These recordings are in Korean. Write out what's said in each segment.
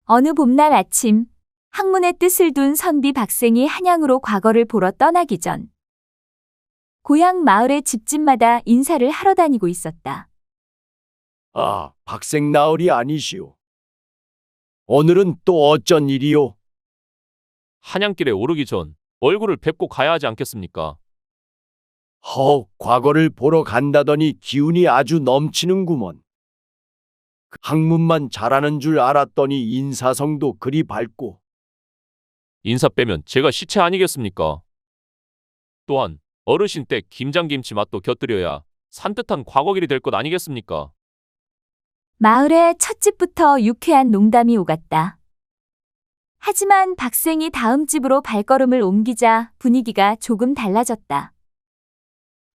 어느 봄날 아침, 학문의 뜻을 둔 선비 박생이 한양으로 과거를 보러 떠나기 전 고향 마을의 집집마다 인사를 하러 다니고 있었다. 아, 박생나으리 아니시오. 오늘은 또 어쩐 일이오? 한양길에 오르기 전 얼굴을 뵙고 가야 하지 않겠습니까? 과거를 보러 간다더니 기운이 아주 넘치는구먼. 그 학문만 잘하는 줄 알았더니 인사성도 그리 밝고. 인사 빼면 제가 시체 아니겠습니까? 또한 어르신 댁 김장김치 맛도 곁들여야 산뜻한 과거길이 될 것 아니겠습니까? 마을의 첫 집부터 유쾌한 농담이 오갔다. 하지만 박생이 다음 집으로 발걸음을 옮기자 분위기가 조금 달라졌다.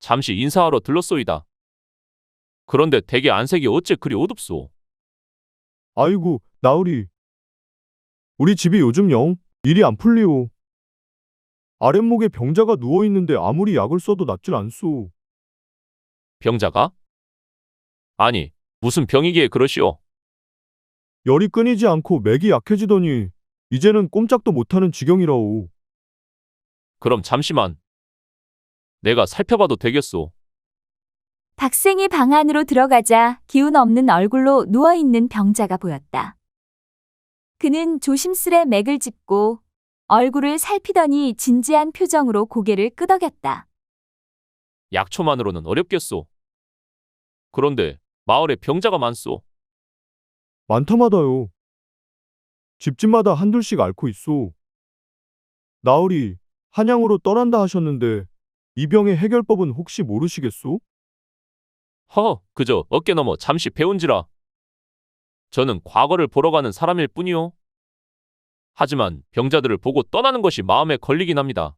잠시 인사하러 들렀소이다. 그런데 댁의 안색이 어째 그리 어둡소? 아이고, 나으리. 우리 집이 요즘 영 일이 안 풀리오. 아랫목에 병자가 누워있는데 아무리 약을 써도 낫질 않소. 병자가? 아니, 무슨 병이기에 그러시오? 열이 끊이지 않고 맥이 약해지더니 이제는 꼼짝도 못하는 지경이라오. 그럼 잠시만. 내가 살펴봐도 되겠소? 박생이 방 안으로 들어가자 기운 없는 얼굴로 누워있는 병자가 보였다. 그는 조심스레 맥을 짚고 얼굴을 살피더니 진지한 표정으로 고개를 끄덕였다. 약초만으로는 어렵겠소. 그런데 마을에 병자가 많소. 많다마다요. 집집마다 한둘씩 앓고 있소. 나으리, 한양으로 떠난다 하셨는데 이 병의 해결법은 혹시 모르시겠소? 그저 어깨 너머 잠시 배운지라. 저는 과거를 보러 가는 사람일 뿐이요. 하지만 병자들을 보고 떠나는 것이 마음에 걸리긴 합니다.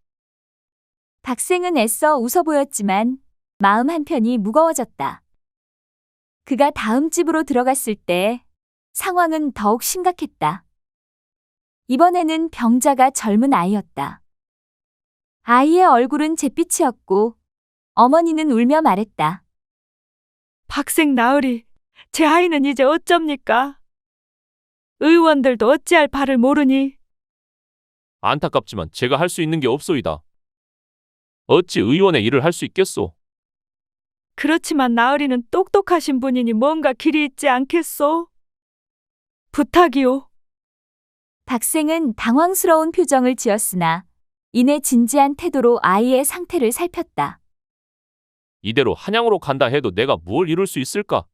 박생은 애써 웃어 보였지만 마음 한편이 무거워졌다. 그가 다음 집으로 들어갔을 때 상황은 더욱 심각했다. 이번에는 병자가 젊은 아이였다. 아이의 얼굴은 잿빛이었고 어머니는 울며 말했다. 박생 나으리, 제 아이는 이제 어쩝니까? 의원들도 어찌할 바를 모르니. 안타깝지만 제가 할 수 있는 게 없소이다. 어찌 의원의 일을 할 수 있겠소? 그렇지만 나으리는 똑똑하신 분이니 뭔가 길이 있지 않겠소? 부탁이오. 박생은 당황스러운 표정을 지었으나 이내 진지한 태도로 아이의 상태를 살폈다. 이대로 한양으로 간다 해도 내가 뭘 이룰 수 있을까?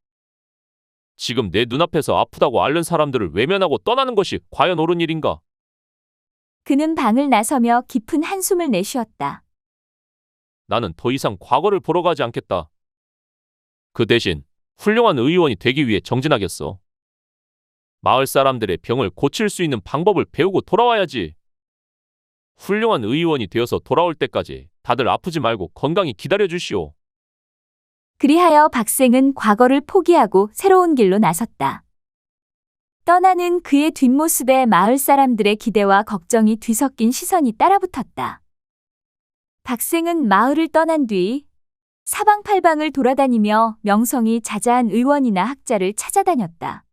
지금 내 눈앞에서 아프다고 앓는 사람들을 외면하고 떠나는 것이 과연 옳은 일인가? 그는 방을 나서며 깊은 한숨을 내쉬었다. 나는 더 이상 과거를 보러 가지 않겠다. 그 대신 훌륭한 의원이 되기 위해 정진하겠어. 마을 사람들의 병을 고칠 수 있는 방법을 배우고 돌아와야지. 훌륭한 의원이 되어서 돌아올 때까지 다들 아프지 말고 건강히 기다려 주시오. 그리하여 박생은 과거를 포기하고 새로운 길로 나섰다. 떠나는 그의 뒷모습에 마을 사람들의 기대와 걱정이 뒤섞인 시선이 따라붙었다. 박생은 마을을 떠난 뒤 사방팔방을 돌아다니며 명성이 자자한 의원이나 학자를 찾아다녔다.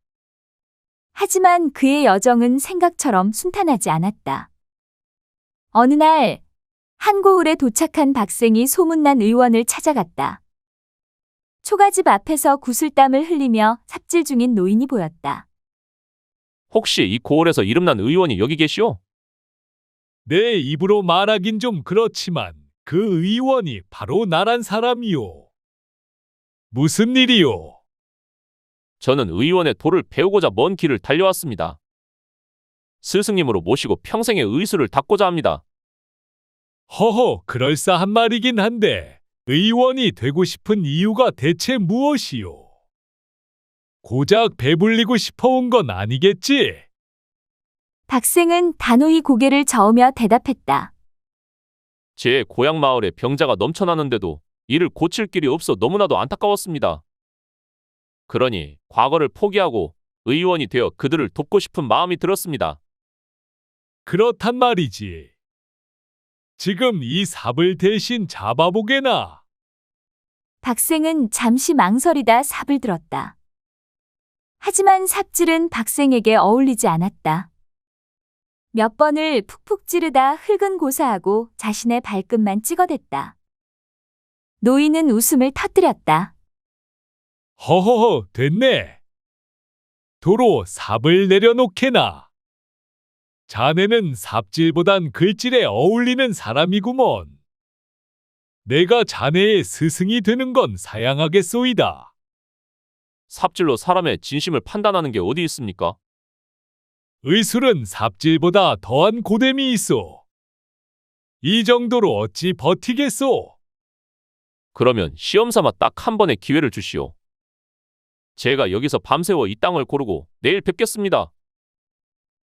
하지만 그의 여정은 생각처럼 순탄하지 않았다. 어느 날 한 고을에 도착한 박생이 소문난 의원을 찾아갔다. 초가집 앞에서 구슬땀을 흘리며 삽질 중인 노인이 보였다. 혹시 이 고을에서 이름난 의원이 여기 계시오? 내 입으로 말하긴 좀 그렇지만 그 의원이 바로 나란 사람이오. 무슨 일이오? 저는 의원의 도를 배우고자 먼 길을 달려왔습니다. 스승님으로 모시고 평생의 의술을 닦고자 합니다. 그럴싸한 말이긴 한데 의원이 되고 싶은 이유가 대체 무엇이오? 고작 배불리고 싶어 온 건 아니겠지? 박생은 단호히 고개를 저으며 대답했다. 제 고향 마을에 병자가 넘쳐나는데도 이를 고칠 길이 없어 너무나도 안타까웠습니다. 그러니 과거를 포기하고 의원이 되어 그들을 돕고 싶은 마음이 들었습니다. 그렇단 말이지. 지금 이 삽을 대신 잡아보게나. 박생은 잠시 망설이다 삽을 들었다. 하지만 삽질은 박생에게 어울리지 않았다. 몇 번을 푹푹 찌르다 흙은 고사하고 자신의 발끝만 찍어댔다. 노인은 웃음을 터뜨렸다. 허허허, 됐네. 도로 삽을 내려놓게나. 자네는 삽질보단 글질에 어울리는 사람이구먼. 내가 자네의 스승이 되는 건 사양하겠소이다. 삽질로 사람의 진심을 판단하는 게 어디 있습니까? 의술은 삽질보다 더한 고됨이 있어. 이 정도로 어찌 버티겠소? 그러면 시험 삼아 딱 한 번의 기회를 주시오. 제가 여기서 밤새워 이 땅을 고르고 내일 뵙겠습니다.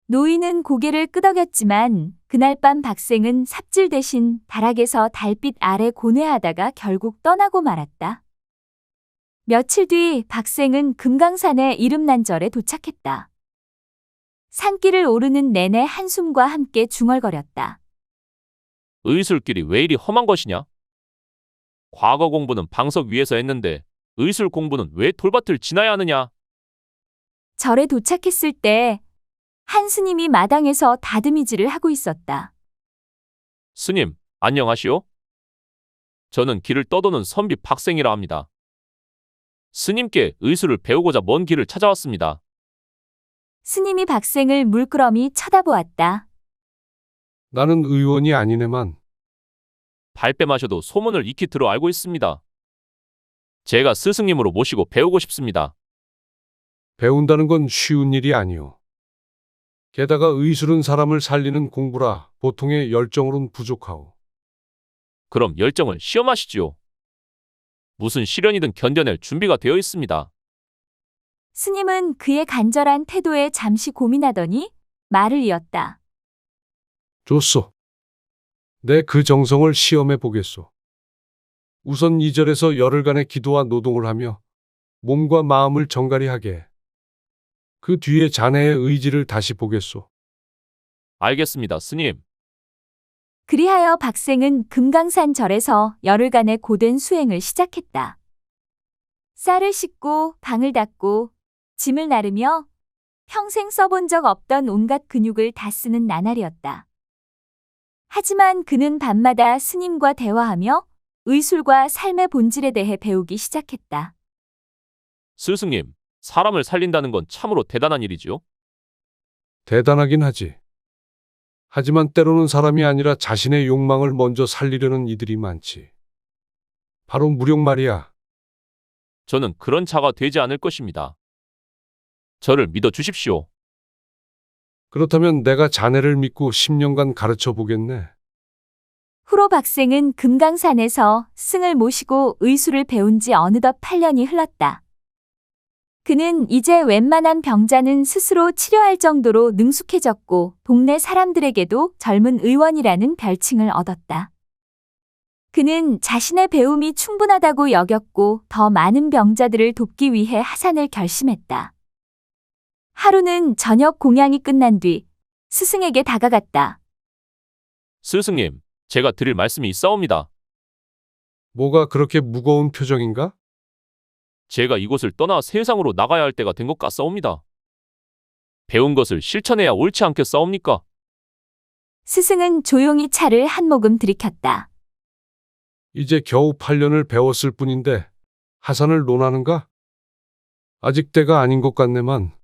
노인은 고개를 끄덕였지만 그날 밤 박생은 삽질 대신 다락에서 달빛 아래 고뇌하다가 결국 떠나고 말았다. 며칠 뒤 박생은 금강산의 이름난절에 도착했다. 산길을 오르는 내내 한숨과 함께 중얼거렸다. 의술길이 왜 이리 험한 것이냐? 과거 공부는 방석 위에서 했는데 의술 공부는 왜 돌밭을 지나야 하느냐? 절에 도착했을 때 한 스님이 마당에서 다듬이질을 하고 있었다. 스님, 안녕하시오? 저는 길을 떠도는 선비 박생이라 합니다. 스님께 의술을 배우고자 먼 길을 찾아왔습니다. 스님이 박생을 물끄러미 쳐다보았다. 나는 의원이 아니네만. 발뺌 마셔도 소문을 익히 들어 알고 있습니다. 제가 스승님으로 모시고 배우고 싶습니다. 배운다는 건 쉬운 일이 아니오. 게다가 의술은 사람을 살리는 공부라 보통의 열정으론 부족하오. 그럼 열정을 시험하시지요. 무슨 시련이든 견뎌낼 준비가 되어 있습니다. 스님은 그의 간절한 태도에 잠시 고민하더니 말을 이었다. 좋소. 내 그 정성을 시험해 보겠소. 우선 이 절에서 열흘간의 기도와 노동을 하며 몸과 마음을 정갈히 하게. 그 뒤에 자네의 의지를 다시 보겠소. 알겠습니다, 스님. 그리하여 박생은 금강산 절에서 열흘간의 고된 수행을 시작했다. 쌀을 씻고 방을 닦고 짐을 나르며 평생 써본 적 없던 온갖 근육을 다 쓰는 나날이었다. 하지만 그는 밤마다 스님과 대화하며 의술과 삶의 본질에 대해 배우기 시작했다. 스승님, 사람을 살린다는 건 참으로 대단한 일이지요. 대단하긴 하지. 하지만 때로는 사람이 아니라 자신의 욕망을 먼저 살리려는 이들이 많지. 바로 무력 말이야. 저는 그런 자가 되지 않을 것입니다. 저를 믿어 주십시오. 그렇다면 내가 자네를 믿고 10년간 가르쳐 보겠네. 후로 박생은 금강산에서 스승을 모시고 의술을 배운 지 어느덧 8년이 흘렀다. 그는 이제 웬만한 병자는 스스로 치료할 정도로 능숙해졌고 동네 사람들에게도 젊은 의원이라는 별칭을 얻었다. 그는 자신의 배움이 충분하다고 여겼고 더 많은 병자들을 돕기 위해 하산을 결심했다. 하루는 저녁 공양이 끝난 뒤 스승에게 다가갔다. 스승님, 제가 드릴 말씀이 있사옵니다. 뭐가 그렇게 무거운 표정인가? 제가 이곳을 떠나 세상으로 나가야 할 때가 된 것 같사옵니다. 배운 것을 실천해야 옳지 않겠사옵니까? 스승은 조용히 차를 한 모금 들이켰다. 이제 겨우 8년을 배웠을 뿐인데 하산을 논하는가? 아직 때가 아닌 것 같네만.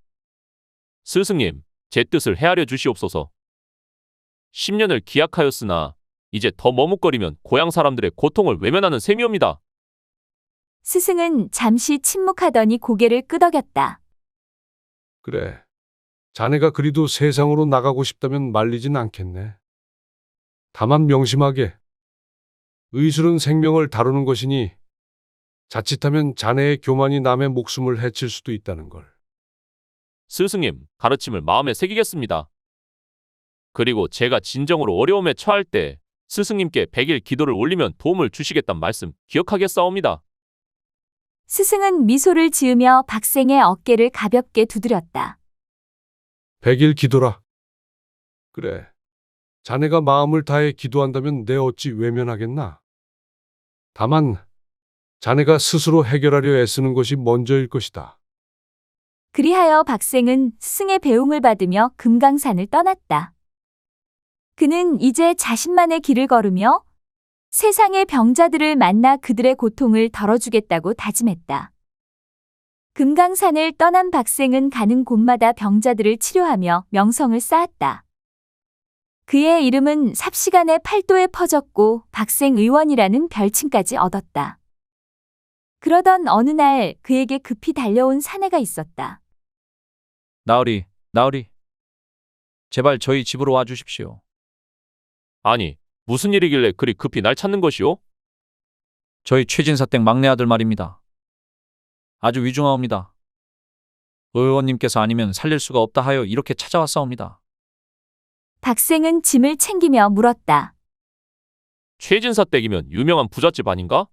스승님, 제 뜻을 헤아려 주시옵소서. 10년을 기약하였으나 이제 더 머뭇거리면 고향 사람들의 고통을 외면하는 셈이옵니다. 스승은 잠시 침묵하더니 고개를 끄덕였다. 그래. 자네가 그리도 세상으로 나가고 싶다면 말리진 않겠네. 다만 명심하게. 의술은 생명을 다루는 것이니 자칫하면 자네의 교만이 남의 목숨을 해칠 수도 있다는 걸. 스승님, 가르침을 마음에 새기겠습니다. 그리고 제가 진정으로 어려움에 처할 때 스승님께 100일 기도를 올리면 도움을 주시겠단 말씀 기억하겠사옵니다. 스승은 미소를 지으며 박생의 어깨를 가볍게 두드렸다. 100일 기도라. 그래. 자네가 마음을 다해 기도한다면 내 어찌 외면하겠나? 다만 자네가 스스로 해결하려 애쓰는 것이 먼저일 것이다. 그리하여 박생은 스승의 배웅을 받으며 금강산을 떠났다. 그는 이제 자신만의 길을 걸으며 세상의 병자들을 만나 그들의 고통을 덜어주겠다고 다짐했다. 금강산을 떠난 박생은 가는 곳마다 병자들을 치료하며 명성을 쌓았다. 그의 이름은 삽시간에 팔도에 퍼졌고 박생의원이라는 별칭까지 얻었다. 그러던 어느 날 그에게 급히 달려온 사내가 있었다. 나으리, 나으리. 제발 저희 집으로 와 주십시오. 아니, 무슨 일이길래 그리 급히 날 찾는 것이오? 저희 최진사 댁 막내 아들 말입니다. 아주 위중하옵니다. 의원님께서 아니면 살릴 수가 없다 하여 이렇게 찾아왔사옵니다. 박생은 짐을 챙기며 물었다. 최진사 댁이면 유명한 부잣집 아닌가?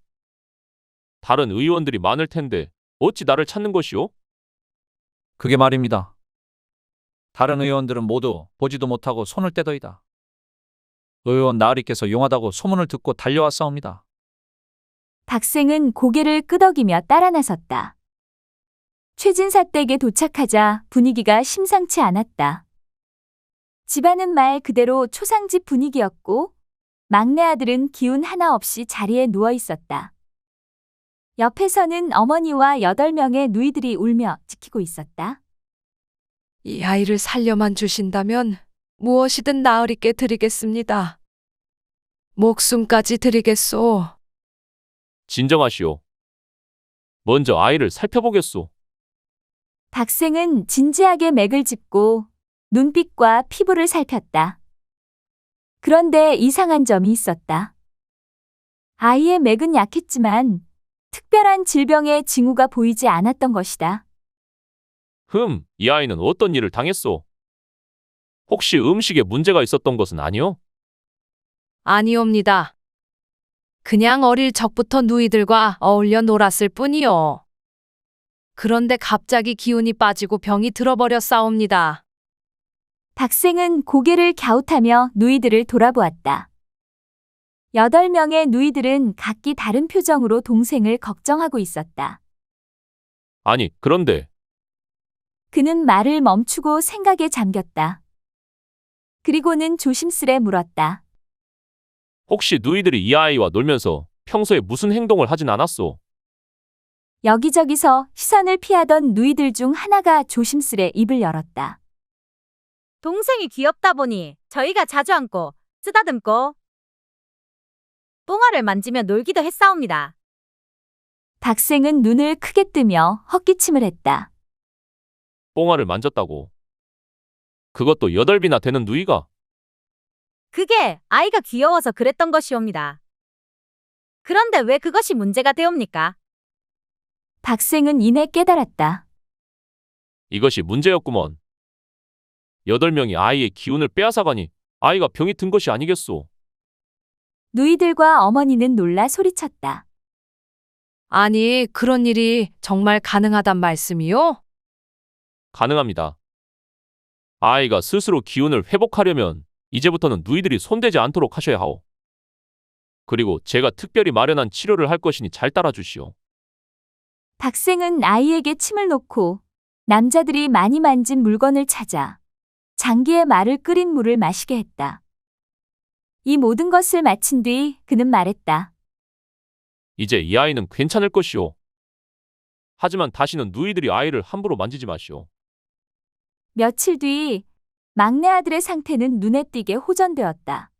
다른 의원들이 많을 텐데 어찌 나를 찾는 것이오? 그게 말입니다. 다른 의원들은 모두 보지도 못하고 손을 떼더이다. 의원 나으리께서 용하다고 소문을 듣고 달려왔사옵니다. 박생은 고개를 끄덕이며 따라 나섰다. 최진사 댁에 도착하자 분위기가 심상치 않았다. 집안은 말 그대로 초상집 분위기였고 막내 아들은 기운 하나 없이 자리에 누워 있었다. 옆에서는 어머니와 8명의 누이들이 울며 지키고 있었다. 이 아이를 살려만 주신다면 무엇이든 나으리께 드리겠습니다. 목숨까지 드리겠소. 진정하시오. 먼저 아이를 살펴보겠소. 박생은 진지하게 맥을 짚고 눈빛과 피부를 살폈다. 그런데 이상한 점이 있었다. 아이의 맥은 약했지만 특별한 질병의 징후가 보이지 않았던 것이다. 이 아이는 어떤 일을 당했소? 혹시 음식에 문제가 있었던 것은 아니오? 아니옵니다. 그냥 어릴 적부터 누이들과 어울려 놀았을 뿐이요. 그런데 갑자기 기운이 빠지고 병이 들어버렸사옵니다. 박생은 고개를 갸웃하며 누이들을 돌아보았다. 8명의 누이들은 각기 다른 표정으로 동생을 걱정하고 있었다. 아니, 그런데 그는 말을 멈추고 생각에 잠겼다. 그리고는 조심스레 물었다. 혹시 누이들이 이 아이와 놀면서 평소에 무슨 행동을 하진 않았소? 여기저기서 시선을 피하던 누이들 중 하나가 조심스레 입을 열었다. 동생이 귀엽다 보니 저희가 자주 안고 쓰다듬고 뽕아를 만지며 놀기도 했사옵니다. 박생은 눈을 크게 뜨며 헛기침을 했다. 뽕아를 만졌다고. 그것도 8비나 되는 누이가? 그게 아이가 귀여워서 그랬던 것이옵니다. 그런데 왜 그것이 문제가 되옵니까? 박생은 이내 깨달았다. 이것이 문제였구먼. 8명이 아이의 기운을 빼앗아가니 아이가 병이 든 것이 아니겠소. 누이들과 어머니는 놀라 소리쳤다. 아니, 그런 일이 정말 가능하단 말씀이요? 가능합니다. 아이가 스스로 기운을 회복하려면 이제부터는 누이들이 손대지 않도록 하셔야 하오. 그리고 제가 특별히 마련한 치료를 할 것이니 잘 따라주시오. 박생은 아이에게 침을 놓고 남자들이 많이 만진 물건을 찾아 장기의 말을 끓인 물을 마시게 했다. 이 모든 것을 마친 뒤 그는 말했다. 이제 이 아이는 괜찮을 것이오. 하지만 다시는 누이들이 아이를 함부로 만지지 마시오. 며칠 뒤 막내 아들의 상태는 눈에 띄게 호전되었다.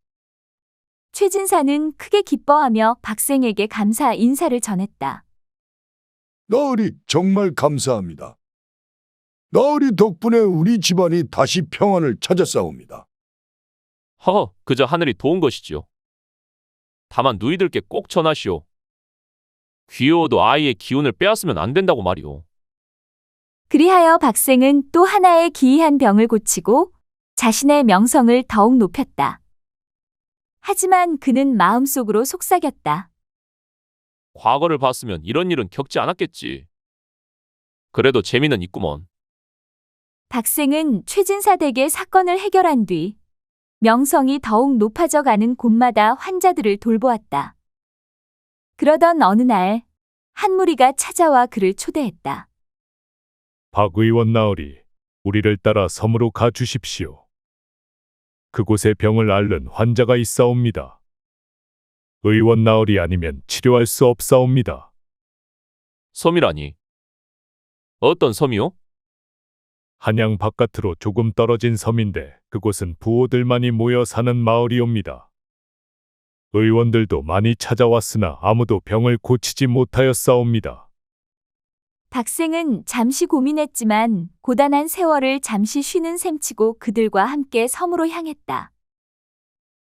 최진사는 크게 기뻐하며 박생에게 감사 인사를 전했다. 나으리 정말 감사합니다. 나으리 덕분에 우리 집안이 다시 평안을 찾았사옵니다. 허허, 그저 하늘이 도운 것이지요. 다만 누이들께 꼭 전하시오. 귀여워도 아이의 기운을 빼앗으면 안 된다고 말이오. 그리하여 박생은 또 하나의 기이한 병을 고치고 자신의 명성을 더욱 높였다. 하지만 그는 마음속으로 속삭였다. 과거를 봤으면 이런 일은 겪지 않았겠지. 그래도 재미는 있구먼. 박생은 최진사 댁의 사건을 해결한 뒤 명성이 더욱 높아져 가는 곳마다 환자들을 돌보았다. 그러던 어느 날 한 무리가 찾아와 그를 초대했다. 박 의원 나으리, 우리를 따라 섬으로 가 주십시오. 그곳에 병을 앓는 환자가 있사옵니다. 의원 나으리 아니면 치료할 수 없사옵니다. 섬이라니. 어떤 섬이요? 한양 바깥으로 조금 떨어진 섬인데 그곳은 부호들만이 모여 사는 마을이옵니다. 의원들도 많이 찾아왔으나 아무도 병을 고치지 못하였사옵니다. 박생은 잠시 고민했지만 고단한 세월을 잠시 쉬는 셈치고 그들과 함께 섬으로 향했다.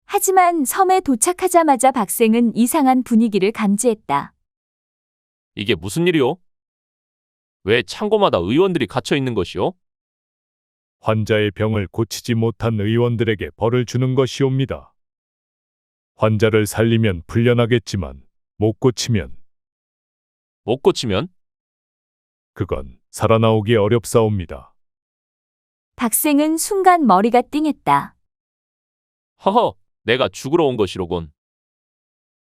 하지만 섬에 도착하자마자 박생은 이상한 분위기를 감지했다. 이게 무슨 일이요? 왜 창고마다 의원들이 갇혀 있는 것이요? 환자의 병을 고치지 못한 의원들에게 벌을 주는 것이옵니다. 환자를 살리면 풀려나겠지만 못 고치면 못 고치면? 그건 살아나오기 어렵사옵니다. 박생은 순간 머리가 띵했다. 허허, 내가 죽으러 온 것이로군.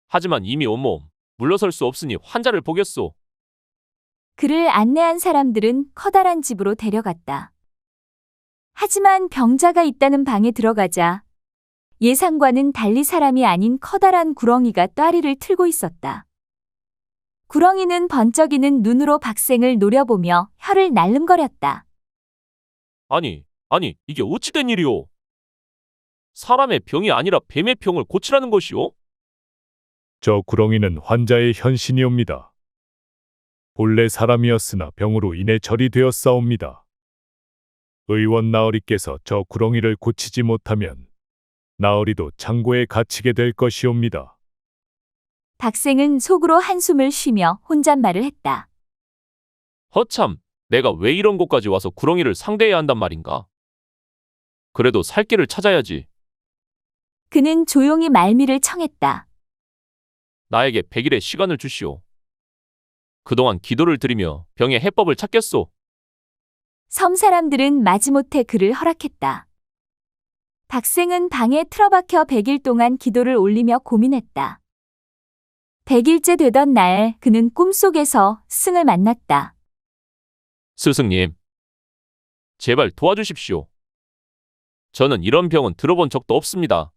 하지만 이미 온몸 물러설 수 없으니 환자를 보겠소. 그를 안내한 사람들은 커다란 집으로 데려갔다. 하지만 병자가 있다는 방에 들어가자 예상과는 달리 사람이 아닌 커다란 구렁이가 따리를 틀고 있었다. 구렁이는 번쩍이는 눈으로 박생을 노려보며 혀를 날름거렸다. 아니, 이게 어찌 된 일이오? 사람의 병이 아니라 뱀의 병을 고치라는 것이오? 저 구렁이는 환자의 현신이옵니다. 본래 사람이었으나 병으로 인해 절이 되었사옵니다. 의원 나으리께서 저 구렁이를 고치지 못하면 나으리도 창고에 갇히게 될 것이옵니다. 박생은 속으로 한숨을 쉬며 혼잣말을 했다. 허참, 내가 왜 이런 곳까지 와서 구렁이를 상대해야 한단 말인가? 그래도 살 길을 찾아야지. 그는 조용히 말미를 청했다. 나에게 100일의 시간을 주시오. 그동안 기도를 드리며 병의 해법을 찾겠소. 섬 사람들은 마지못해 그를 허락했다. 박생은 방에 틀어박혀 100일 동안 기도를 올리며 고민했다. 100일째 되던 날 그는 꿈속에서 스승을 만났다. 스승님, 제발 도와주십시오. 저는 이런 병은 들어본 적도 없습니다.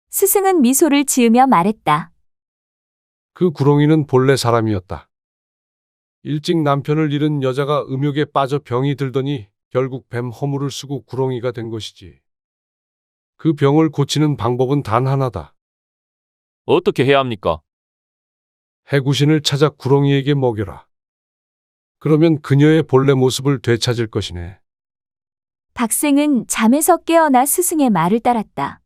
스승은 미소를 지으며 말했다. 그 구렁이는 본래 사람이었다. 일찍 남편을 잃은 여자가 음욕에 빠져 병이 들더니 결국 뱀 허물을 쓰고 구렁이가 된 것이지. 그 병을 고치는 방법은 단 하나다. 어떻게 해야 합니까? 해구신을 찾아 구렁이에게 먹여라. 그러면 그녀의 본래 모습을 되찾을 것이네. 박생은 잠에서 깨어나 스승의 말을 따랐다.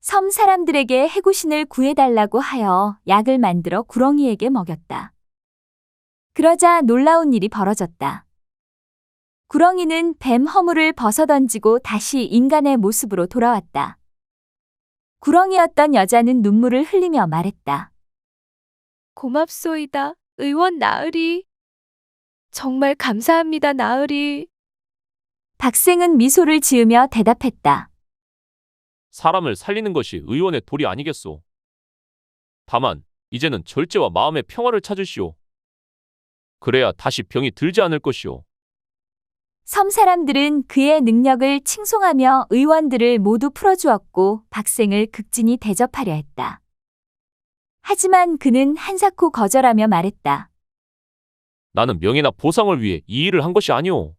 섬 사람들에게 해구신을 구해달라고 하여 약을 만들어 구렁이에게 먹였다. 그러자 놀라운 일이 벌어졌다. 구렁이는 뱀 허물을 벗어던지고 다시 인간의 모습으로 돌아왔다. 구렁이였던 여자는 눈물을 흘리며 말했다. 고맙소이다, 의원 나으리. 정말 감사합니다, 나으리. 박생은 미소를 지으며 대답했다. 사람을 살리는 것이 의원의 도리 아니겠소. 다만 이제는 절제와 마음의 평화를 찾으시오. 그래야 다시 병이 들지 않을 것이오. 섬 사람들은 그의 능력을 칭송하며 의원들을 모두 풀어주었고 박생을 극진히 대접하려 했다. 하지만 그는 한사코 거절하며 말했다. 나는 명예나 보상을 위해 이 일을 한 것이 아니오.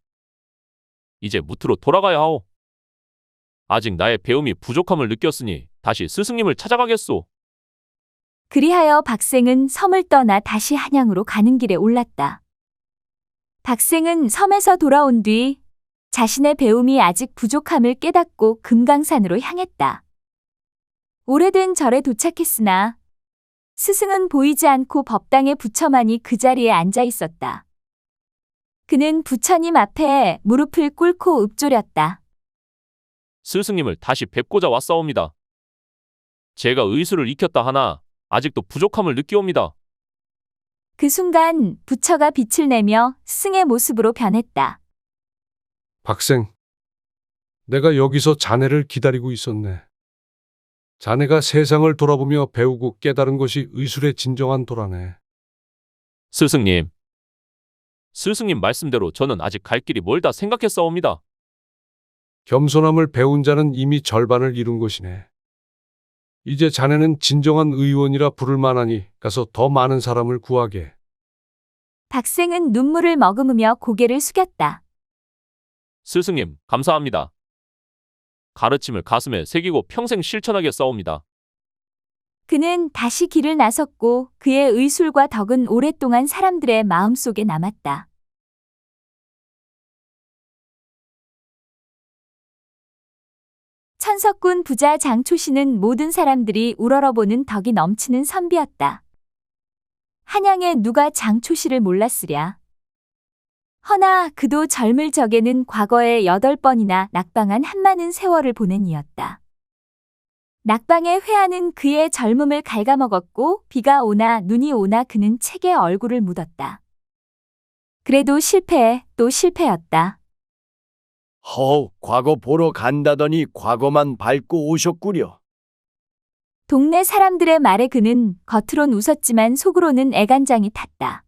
이제 무트로 돌아가야 하오. 아직 나의 배움이 부족함을 느꼈으니 다시 스승님을 찾아가겠소. 그리하여 박생은 섬을 떠나 다시 한양으로 가는 길에 올랐다. 박생은 섬에서 돌아온 뒤 자신의 배움이 아직 부족함을 깨닫고 금강산으로 향했다. 오래된 절에 도착했으나 스승은 보이지 않고 법당의 부처만이 그 자리에 앉아 있었다. 그는 부처님 앞에 무릎을 꿇고 읊조렸다. 스승님을 다시 뵙고자 왔사옵니다. 제가 의술을 익혔다 하나 아직도 부족함을 느끼옵니다. 그 순간 부처가 빛을 내며 스승의 모습으로 변했다. 박생, 내가 여기서 자네를 기다리고 있었네. 자네가 세상을 돌아보며 배우고 깨달은 것이 의술의 진정한 도라네. 스승님, 스승님 말씀대로 저는 아직 갈 길이 멀다 생각했사옵니다. 겸손함을 배운 자는 이미 절반을 이룬 것이네. 이제 자네는 진정한 의원이라 부를 만하니 가서 더 많은 사람을 구하게. 박생은 눈물을 머금으며 고개를 숙였다. 스승님, 감사합니다. 가르침을 가슴에 새기고 평생 실천하겠사옵니다. 그는 다시 길을 나섰고 그의 의술과 덕은 오랫동안 사람들의 마음속에 남았다. 천석군 부자 장초씨는 모든 사람들이 우러러보는 덕이 넘치는 선비였다. 한양에 누가 장초씨를 몰랐으랴. 허나 그도 젊을 적에는 과거에 8번이나 낙방한 한많은 세월을 보낸 이였다. 낙방의 회한은 그의 젊음을 갉아먹었고 비가 오나 눈이 오나 그는 책에 얼굴을 묻었다. 그래도 실패 또 실패였다. 과거 보러 간다더니 과거만 밟고 오셨구려. 동네 사람들의 말에 그는 겉으론 웃었지만 속으로는 애간장이 탔다.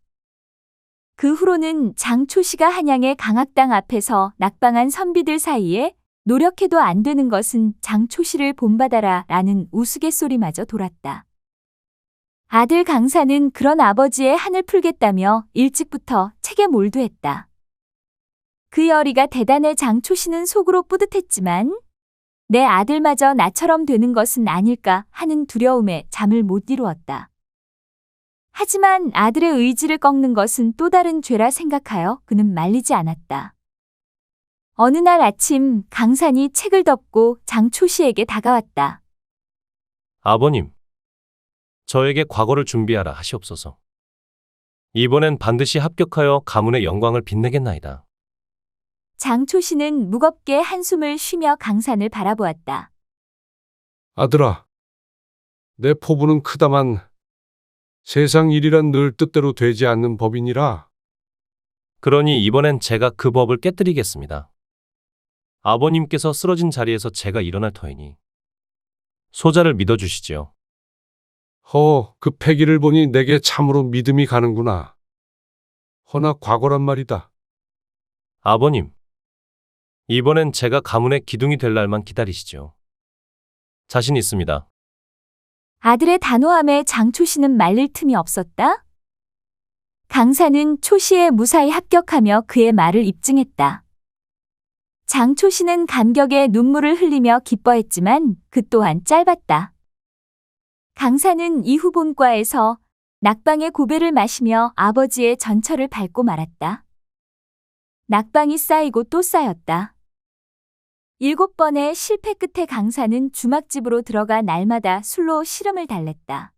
그 후로는 장초씨가 한양의 강학당 앞에서 낙방한 선비들 사이에 노력해도 안 되는 것은 장초씨를 본받아라 라는 우스갯소리마저 돌았다. 아들 강사는 그런 아버지의 한을 풀겠다며 일찍부터 책에 몰두했다. 그 열의가 대단해 장초씨는 속으로 뿌듯했지만 내 아들마저 나처럼 되는 것은 아닐까 하는 두려움에 잠을 못 이루었다. 하지만 아들의 의지를 꺾는 것은 또 다른 죄라 생각하여 그는 말리지 않았다. 어느 날 아침 강산이 책을 덮고 장초씨에게 다가왔다. 아버님, 저에게 과거를 준비하라 하시옵소서. 이번엔 반드시 합격하여 가문의 영광을 빛내겠나이다. 장초씨는 무겁게 한숨을 쉬며 강산을 바라보았다. 아들아, 내 포부는 크다만 세상 일이란 늘 뜻대로 되지 않는 법이니라. 그러니 이번엔 제가 그 법을 깨뜨리겠습니다. 아버님께서 쓰러진 자리에서 제가 일어날 터이니 소자를 믿어주시지요. 그 패기를 보니 내게 참으로 믿음이 가는구나. 허나 과거란 말이다. 아버님, 이번엔 제가 가문의 기둥이 될 날만 기다리시죠. 자신 있습니다. 아들의 단호함에 장초씨는 말릴 틈이 없었다. 강사는 초씨에 무사히 합격하며 그의 말을 입증했다. 장초씨는 감격에 눈물을 흘리며 기뻐했지만 그 또한 짧았다. 강사는 이후 본과에서 낙방의 고배를 마시며 아버지의 전철을 밟고 말았다. 낙방이 쌓이고 또 쌓였다. 7번의 실패 끝에 강사는 주막집으로 들어가 날마다 술로 시름을 달랬다.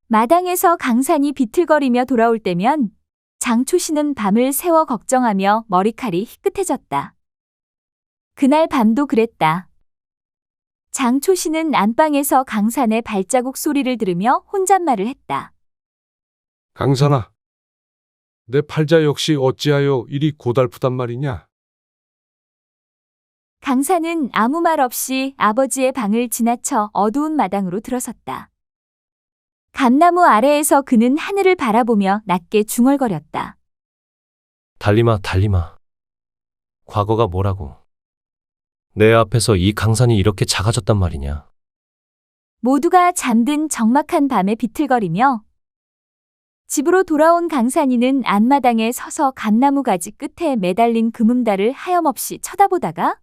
마당에서 강산이 비틀거리며 돌아올 때면 장초씨는 밤을 새워 걱정하며 머리칼이 희끗해졌다. 그날 밤도 그랬다. 장초씨는 안방에서 강산의 발자국 소리를 들으며 혼잣말을 했다. 강산아, 내 팔자 역시 어찌하여 이리 고달프단 말이냐? 강산은 아무 말 없이 아버지의 방을 지나쳐 어두운 마당으로 들어섰다. 감나무 아래에서 그는 하늘을 바라보며 낮게 중얼거렸다. 달리마, 달리마. 과거가 뭐라고. 내 앞에서 이 강산이 이렇게 작아졌단 말이냐. 모두가 잠든 적막한 밤에 비틀거리며 집으로 돌아온 강산이는 앞마당에 서서 감나무 가지 끝에 매달린 금음달을 하염없이 쳐다보다가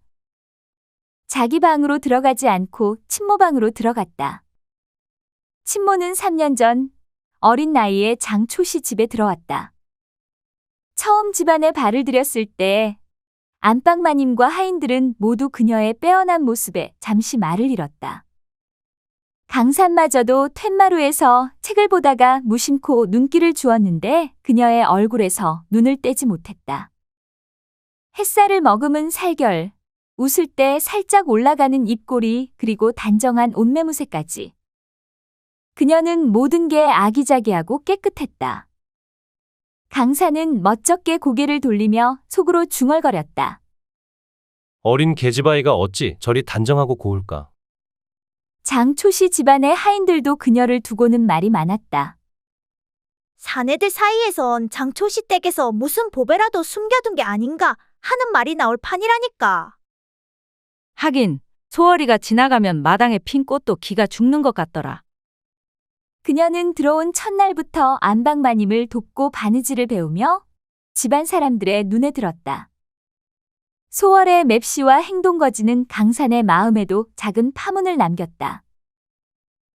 자기 방으로 들어가지 않고 친모방으로 들어갔다. 친모는 3년 전 어린 나이에 장초씨 집에 들어왔다. 처음 집안에 발을 들였을 때 안방 마님과 하인들은 모두 그녀의 빼어난 모습에 잠시 말을 잃었다. 강산마저도 툇마루에서 책을 보다가 무심코 눈길을 주었는데 그녀의 얼굴에서 눈을 떼지 못했다. 햇살을 머금은 살결, 웃을 때 살짝 올라가는 입꼬리 그리고 단정한 옷매무새까지. 그녀는 모든 게 아기자기하고 깨끗했다. 강산은 멋쩍게 고개를 돌리며 속으로 중얼거렸다. 어린 계집아이가 어찌 저리 단정하고 고울까. 장초씨 집안의 하인들도 그녀를 두고는 말이 많았다. 사내들 사이에선 장초씨 댁에서 무슨 보배라도 숨겨둔 게 아닌가 하는 말이 나올 판이라니까. 하긴 소월이가 지나가면 마당에 핀 꽃도 기가 죽는 것 같더라. 그녀는 들어온 첫날부터 안방마님을 돕고 바느질을 배우며 집안 사람들의 눈에 들었다. 소월의 맵시와 행동거지는 강산의 마음에도 작은 파문을 남겼다.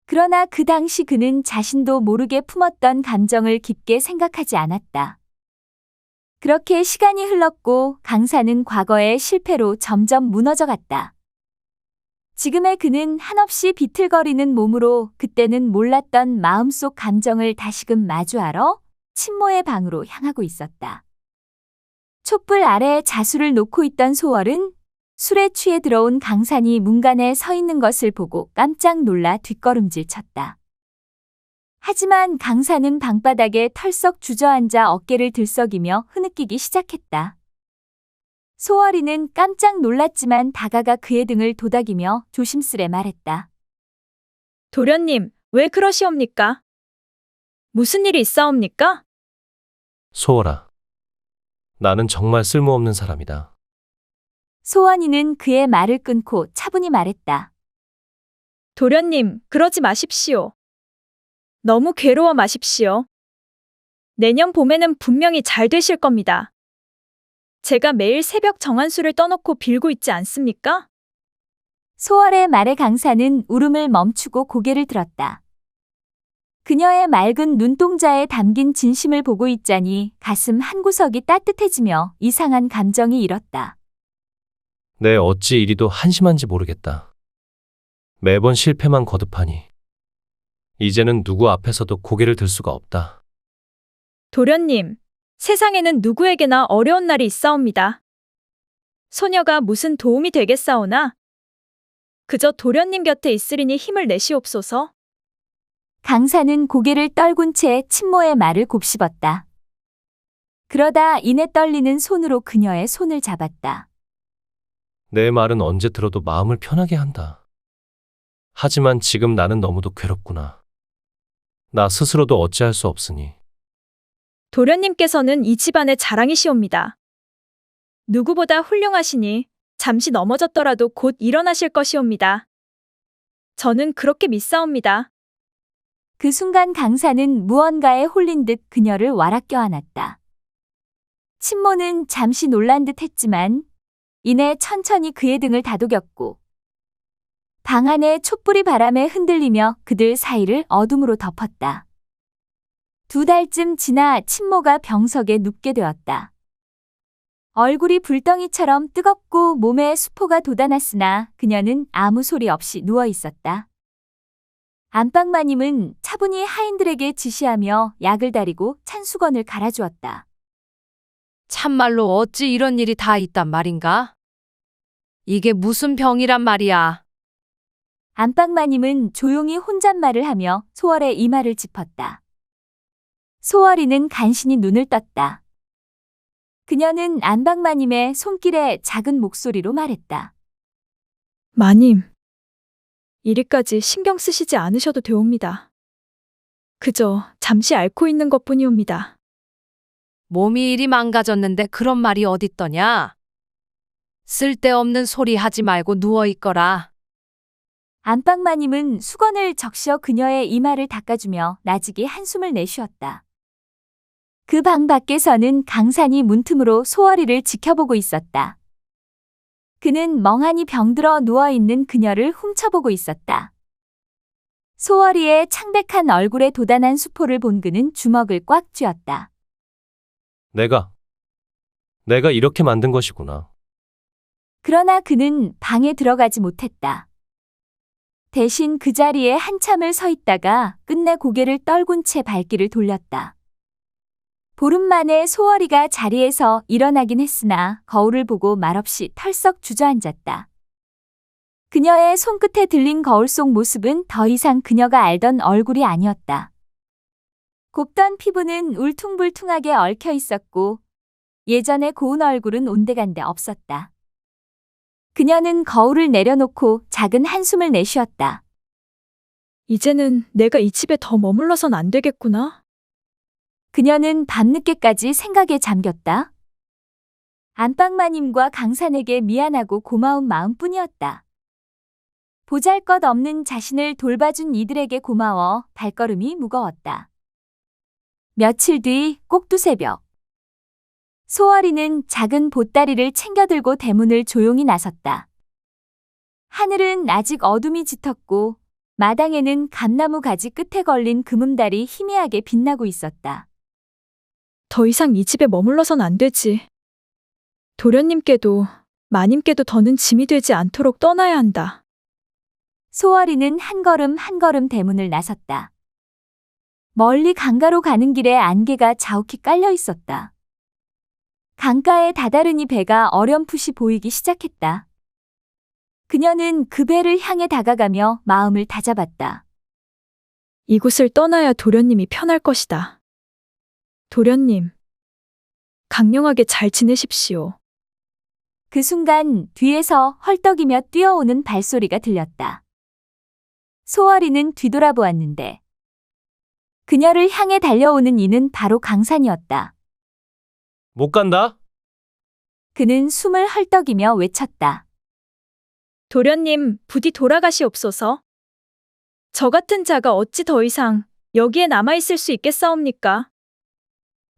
그러나 그 당시 그는 자신도 모르게 품었던 감정을 깊게 생각하지 않았다. 그렇게 시간이 흘렀고 강산은 과거의 실패로 점점 무너져갔다. 지금의 그는 한없이 비틀거리는 몸으로 그때는 몰랐던 마음속 감정을 다시금 마주하러 친모의 방으로 향하고 있었다. 촛불 아래 자수를 놓고 있던 소월은 술에 취해 들어온 강산이 문간에 서 있는 것을 보고 깜짝 놀라 뒷걸음질 쳤다. 하지만 강산은 방바닥에 털썩 주저앉아 어깨를 들썩이며 흐느끼기 시작했다. 소월이는 깜짝 놀랐지만 다가가 그의 등을 도닥이며 조심스레 말했다. 도련님, 왜 그러시옵니까? 무슨 일이 있사옵니까? 소월아, 나는 정말 쓸모없는 사람이다. 소원이는 그의 말을 끊고 차분히 말했다. 도련님, 그러지 마십시오. 너무 괴로워 마십시오. 내년 봄에는 분명히 잘 되실 겁니다. 제가 매일 새벽 정한수를 떠놓고 빌고 있지 않습니까? 소월의 말에 강산은 울음을 멈추고 고개를 들었다. 그녀의 맑은 눈동자에 담긴 진심을 보고 있자니 가슴 한구석이 따뜻해지며 이상한 감정이 일었다. 내 어찌 이리도 한심한지 모르겠다. 매번 실패만 거듭하니 이제는 누구 앞에서도 고개를 들 수가 없다. 도련님, 세상에는 누구에게나 어려운 날이 있사옵니다. 소녀가 무슨 도움이 되겠사오나 그저 도련님 곁에 있으리니 힘을 내시옵소서. 강산은 고개를 떨군 채 친모의 말을 곱씹었다. 그러다 이내 떨리는 손으로 그녀의 손을 잡았다. 내 말은 언제 들어도 마음을 편하게 한다. 하지만 지금 나는 너무도 괴롭구나. 나 스스로도 어찌할 수 없으니. 도련님께서는 이 집안의 자랑이시옵니다. 누구보다 훌륭하시니 잠시 넘어졌더라도 곧 일어나실 것이옵니다. 저는 그렇게 믿사옵니다. 그 순간 강산은 무언가에 홀린 듯 그녀를 와락 껴안았다. 친모는 잠시 놀란 듯 했지만 이내 천천히 그의 등을 다독였고 방 안의 촛불이 바람에 흔들리며 그들 사이를 어둠으로 덮었다. 2달쯤 지나 친모가 병석에 눕게 되었다. 얼굴이 불덩이처럼 뜨겁고 몸에 수포가 돋아났으나 그녀는 아무 소리 없이 누워 있었다. 안방마님은 차분히 하인들에게 지시하며 약을 다리고 찬 수건을 갈아주었다. 참말로 어찌 이런 일이 다 있단 말인가? 이게 무슨 병이란 말이야. 안방마님은 조용히 혼잣말을 하며 소월의 이마를 짚었다. 소월이는 간신히 눈을 떴다. 그녀는 안방마님의 손길에 작은 목소리로 말했다. 마님, 이리까지 신경 쓰시지 않으셔도 되옵니다. 그저 잠시 앓고 있는 것뿐이옵니다. 몸이 이리 망가졌는데 그런 말이 어딨더냐? 쓸데없는 소리 하지 말고 누워있거라. 안방마님은 수건을 적셔 그녀의 이마를 닦아주며 나직이 한숨을 내쉬었다. 그 방 밖에서는 강산이 문틈으로 소월이를 지켜보고 있었다. 그는 멍하니 병들어 누워있는 그녀를 훔쳐보고 있었다. 소월이의 창백한 얼굴에 돋아난 수포를 본 그는 주먹을 꽉 쥐었다. 내가 이렇게 만든 것이구나. 그러나 그는 방에 들어가지 못했다. 대신 그 자리에 한참을 서 있다가 끝내 고개를 떨군 채 발길을 돌렸다. 보름 만에 소월이가 자리에서 일어나긴 했으나 거울을 보고 말없이 털썩 주저앉았다. 그녀의 손끝에 들린 거울 속 모습은 더 이상 그녀가 알던 얼굴이 아니었다. 곱던 피부는 울퉁불퉁하게 얽혀 있었고 예전의 고운 얼굴은 온데간데 없었다. 그녀는 거울을 내려놓고 작은 한숨을 내쉬었다. 이제는 내가 이 집에 더 머물러선 안 되겠구나. 그녀는 밤늦게까지 생각에 잠겼다. 안방마님과 강산에게 미안하고 고마운 마음뿐이었다. 보잘것없는 자신을 돌봐준 이들에게 고마워 발걸음이 무거웠다. 며칠 뒤 꼭두새벽. 소월이는 작은 보따리를 챙겨들고 대문을 조용히 나섰다. 하늘은 아직 어둠이 짙었고 마당에는 감나무 가지 끝에 걸린 금음달이 희미하게 빛나고 있었다. 더 이상 이 집에 머물러선 안 되지. 도련님께도 마님께도 더는 짐이 되지 않도록 떠나야 한다. 소월이는 한 걸음 한 걸음 대문을 나섰다. 멀리 강가로 가는 길에 안개가 자욱히 깔려 있었다. 강가에 다다르니 배가 어렴풋이 보이기 시작했다. 그녀는 그 배를 향해 다가가며 마음을 다잡았다. 이곳을 떠나야 도련님이 편할 것이다. 도련님, 강령하게 잘 지내십시오. 그 순간 뒤에서 헐떡이며 뛰어오는 발소리가 들렸다. 소월이는 뒤돌아보았는데 그녀를 향해 달려오는 이는 바로 강산이었다. 못 간다? 그는 숨을 헐떡이며 외쳤다. 도련님, 부디 돌아가시옵소서. 저 같은 자가 어찌 더 이상 여기에 남아있을 수 있겠사옵니까?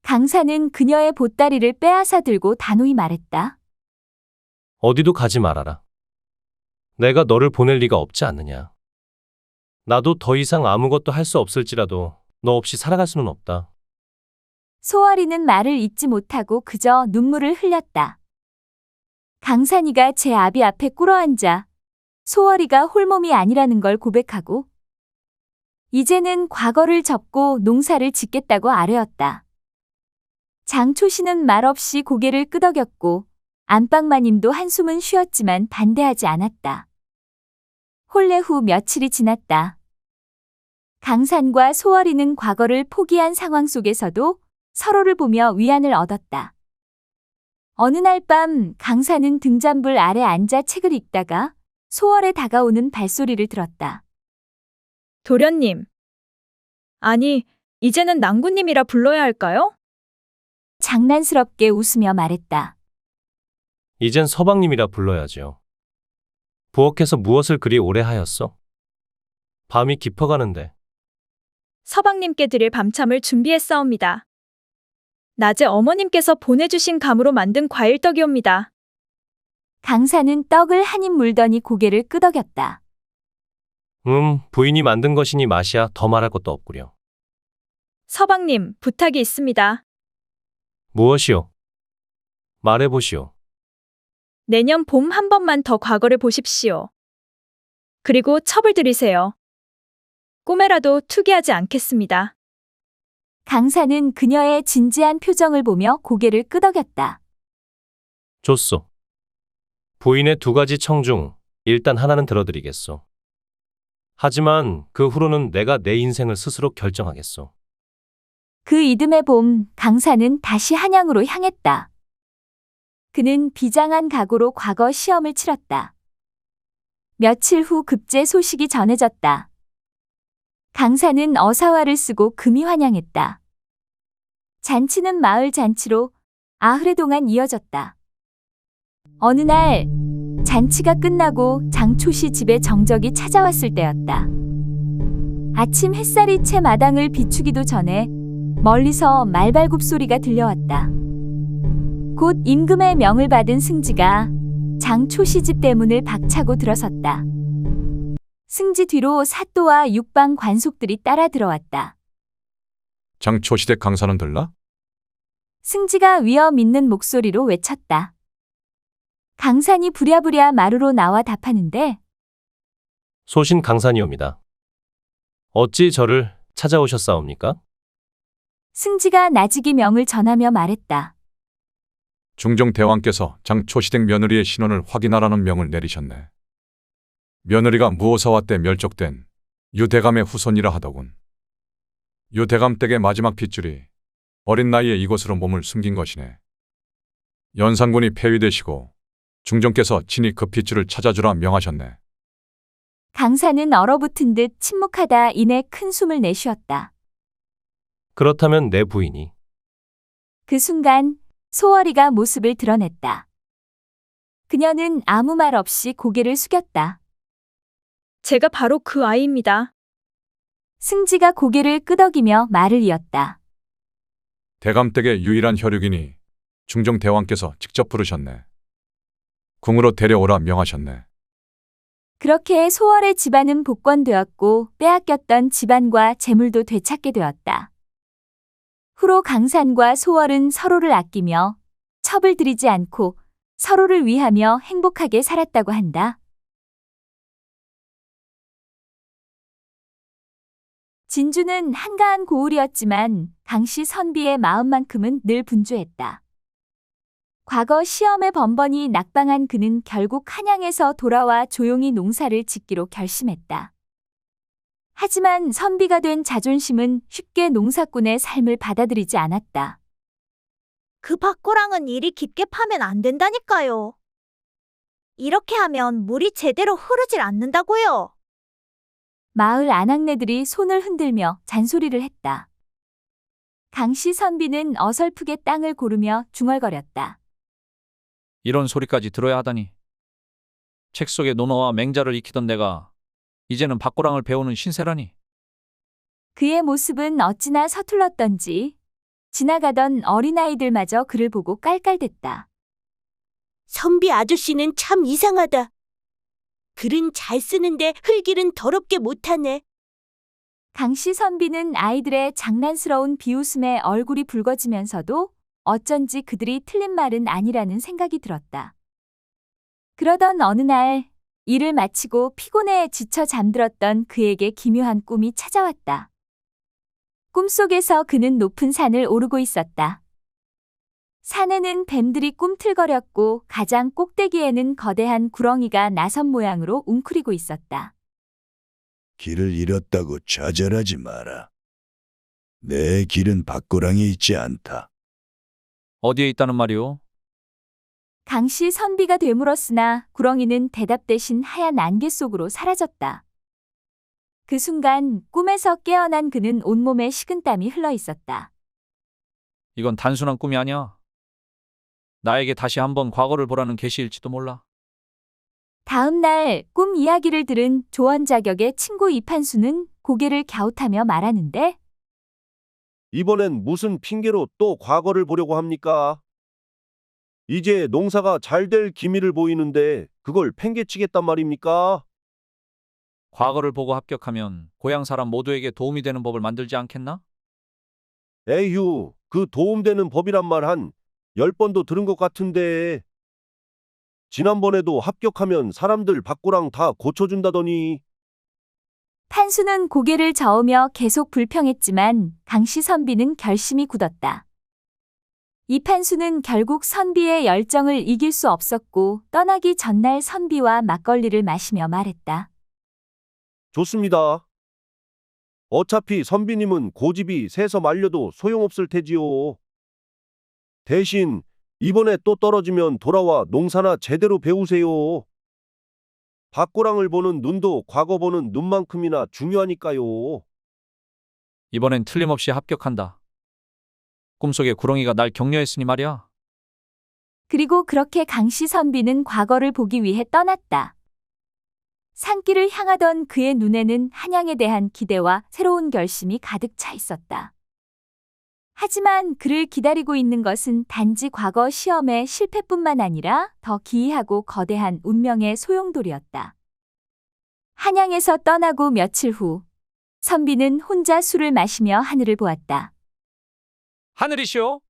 강산은 그녀의 보따리를 빼앗아 들고 단호히 말했다. 어디도 가지 말아라. 내가 너를 보낼 리가 없지 않느냐. 나도 더 이상 아무것도 할 수 없을지라도 너 없이 살아갈 수는 없다. 소월이는 말을 잇지 못하고 그저 눈물을 흘렸다. 강산이가 제 아비 앞에 꿇어앉아 소월이가 홀몸이 아니라는 걸 고백하고 이제는 과거를 접고 농사를 짓겠다고 아뢰었다. 장초씨는 말없이 고개를 끄덕였고 안방마님도 한숨은 쉬었지만 반대하지 않았다. 혼례 후 며칠이 지났다. 강산과 소월이는 과거를 포기한 상황 속에서도 서로를 보며 위안을 얻었다. 어느 날 밤 강산은 등잔불 아래 앉아 책을 읽다가 소월에 다가오는 발소리를 들었다. 도련님. 아니, 이제는 낭구님이라 불러야 할까요? 장난스럽게 웃으며 말했다. 이젠 서방님이라 불러야지요. 부엌에서 무엇을 그리 오래 하였어? 밤이 깊어가는데. 서방님께 드릴 밤참을 준비했사옵니다. 낮에 어머님께서 보내주신 감으로 만든 과일떡이옵니다. 강산은 떡을 한 입 물더니 고개를 끄덕였다. 부인이 만든 것이니 맛이야 더 말할 것도 없구려. 서방님, 부탁이 있습니다. 무엇이오? 말해보시오. 내년 봄 한 번만 더 과거를 보십시오. 그리고 첩을 들이세요. 꿈에라도 투기하지 않겠습니다. 강산은 그녀의 진지한 표정을 보며 고개를 끄덕였다. 좋소. 부인의 두 가지 청 중 일단 하나는 들어드리겠소. 하지만 그 후로는 내가 내 인생을 스스로 결정하겠소. 그 이듬해 봄 강산은 다시 한양으로 향했다. 그는 비장한 각오로 과거 시험을 치렀다. 며칠 후 급제 소식이 전해졌다. 강산은 어사화를 쓰고 금이 환영했다. 잔치는 마을 잔치로 아흐레 동안 이어졌다. 어느 날 잔치가 끝나고 장초씨 집에 정적이 찾아왔을 때였다. 아침 햇살이 채 마당을 비추기도 전에 멀리서 말발굽 소리가 들려왔다. 곧 임금의 명을 받은 승지가 장초씨 집 대문을 박차고 들어섰다. 승지 뒤로 사또와 육방 관속들이 따라 들어왔다. 장초시댁 강사는 들라? 승지가 위험 있는 목소리로 외쳤다. 강산이 부랴부랴 마루로 나와 답하는데 소신 강산이옵니다. 어찌 저를 찾아오셨사옵니까? 승지가 나직이 명을 전하며 말했다. 중종대왕께서 장초시댁 며느리의 신원을 확인하라는 명을 내리셨네. 며느리가 무오사와 때 멸족된 유대감의 후손이라 하더군. 유대감 댁의 마지막 핏줄이 어린 나이에 이곳으로 몸을 숨긴 것이네. 연산군이 폐위되시고 중종께서 친히 그 핏줄을 찾아주라 명하셨네. 강산은 얼어붙은 듯 침묵하다 이내 큰 숨을 내쉬었다. 그렇다면 내 부인이 그 순간 소월이가 모습을 드러냈다. 그녀는 아무 말 없이 고개를 숙였다. 제가 바로 그 아이입니다. 승지가 고개를 끄덕이며 말을 이었다. 대감댁의 유일한 혈육이니 중종 대왕께서 직접 부르셨네. 궁으로 데려오라 명하셨네. 그렇게 소월의 집안은 복권되었고 빼앗겼던 집안과 재물도 되찾게 되었다. 후로 강산과 소월은 서로를 아끼며 첩을 들이지 않고 서로를 위하며 행복하게 살았다고 한다. 진주는 한가한 고을이었지만 강씨 선비의 마음만큼은 늘 분주했다. 과거 시험에 번번이 낙방한 그는 결국 한양에서 돌아와 조용히 농사를 짓기로 결심했다. 하지만 선비가 된 자존심은 쉽게 농사꾼의 삶을 받아들이지 않았다. 그 밭고랑은 이리 깊게 파면 안 된다니까요. 이렇게 하면 물이 제대로 흐르질 않는다고요. 마을 아낙네들이 손을 흔들며 잔소리를 했다. 강씨 선비는 어설프게 땅을 고르며 중얼거렸다. 이런 소리까지 들어야 하다니. 책 속에 논어와 맹자를 익히던 내가 이제는 밭고랑을 배우는 신세라니. 그의 모습은 어찌나 서툴렀던지 지나가던 어린아이들마저 그를 보고 깔깔댔다. 선비 아저씨는 참 이상하다. 글은 잘 쓰는데 흘길은 더럽게 못하네. 강씨 선비는 아이들의 장난스러운 비웃음에 얼굴이 붉어지면서도 어쩐지 그들이 틀린 말은 아니라는 생각이 들었다. 그러던 어느 날 일을 마치고 피곤해 지쳐 잠들었던 그에게 기묘한 꿈이 찾아왔다. 꿈속에서 그는 높은 산을 오르고 있었다. 산에는 뱀들이 꿈틀거렸고 가장 꼭대기에는 거대한 구렁이가 나선 모양으로 웅크리고 있었다. 길을 잃었다고 좌절하지 마라. 내 길은 밭고랑에 있지 않다. 어디에 있다는 말이오? 강씨 선비가 되물었으나 구렁이는 대답 대신 하얀 안개 속으로 사라졌다. 그 순간 꿈에서 깨어난 그는 온몸에 식은땀이 흘러 있었다. 이건 단순한 꿈이 아니야. 나에게 다시 한번 과거를 보라는 계시일지도 몰라. 다음 날 꿈 이야기를 들은 조언 자격의 친구 이판수는 고개를 갸웃하며 말하는데 이번엔 무슨 핑계로 또 과거를 보려고 합니까? 이제 농사가 잘 될 기미를 보이는데 그걸 팽개치겠단 말입니까? 과거를 보고 합격하면 고향 사람 모두에게 도움이 되는 법을 만들지 않겠나? 에휴, 그 도움되는 법이란 말 한 10번도 들은 것 같은데. 지난번에도 합격하면 사람들 밭고랑 다 고쳐준다더니. 판수는 고개를 저으며 계속 불평했지만 강씨 선비는 결심이 굳었다. 이 판수는 결국 선비의 열정을 이길 수 없었고 떠나기 전날 선비와 막걸리를 마시며 말했다. 좋습니다. 어차피 선비님은 고집이 세서 말려도 소용없을 테지요. 대신 이번에 또 떨어지면 돌아와 농사나 제대로 배우세요. 밭고랑을 보는 눈도 과거 보는 눈만큼이나 중요하니까요. 이번엔 틀림없이 합격한다. 꿈속에 구렁이가 날 격려했으니 말이야. 그리고 그렇게 강씨 선비는 과거를 보기 위해 떠났다. 산길을 향하던 그의 눈에는 한양에 대한 기대와 새로운 결심이 가득 차 있었다. 하지만 그를 기다리고 있는 것은 단지 과거 시험의 실패뿐만 아니라 더 기이하고 거대한 운명의 소용돌이였다. 한양에서 떠나고 며칠 후 선비는 혼자 술을 마시며 하늘을 보았다. 하늘이시오?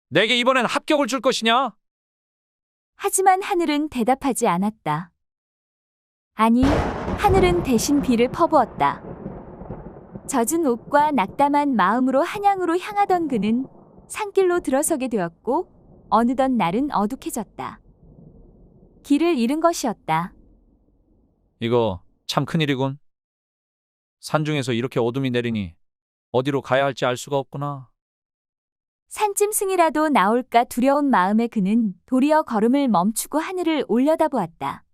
내게 이번엔 합격을 줄 것이냐? 하지만 하늘은 대답하지 않았다. 아니, 하늘은 대신 비를 퍼부었다. 젖은 옷과 낙담한 마음으로 한양으로 향하던 그는 산길로 들어서게 되었고 어느덧 날은 어둑해졌다. 길을 잃은 것이었다. 이거 참 큰일이군. 산중에서 이렇게 어둠이 내리니 어디로 가야 할지 알 수가 없구나. 산짐승이라도 나올까 두려운 마음에 그는 도리어 걸음을 멈추고 하늘을 올려다보았다.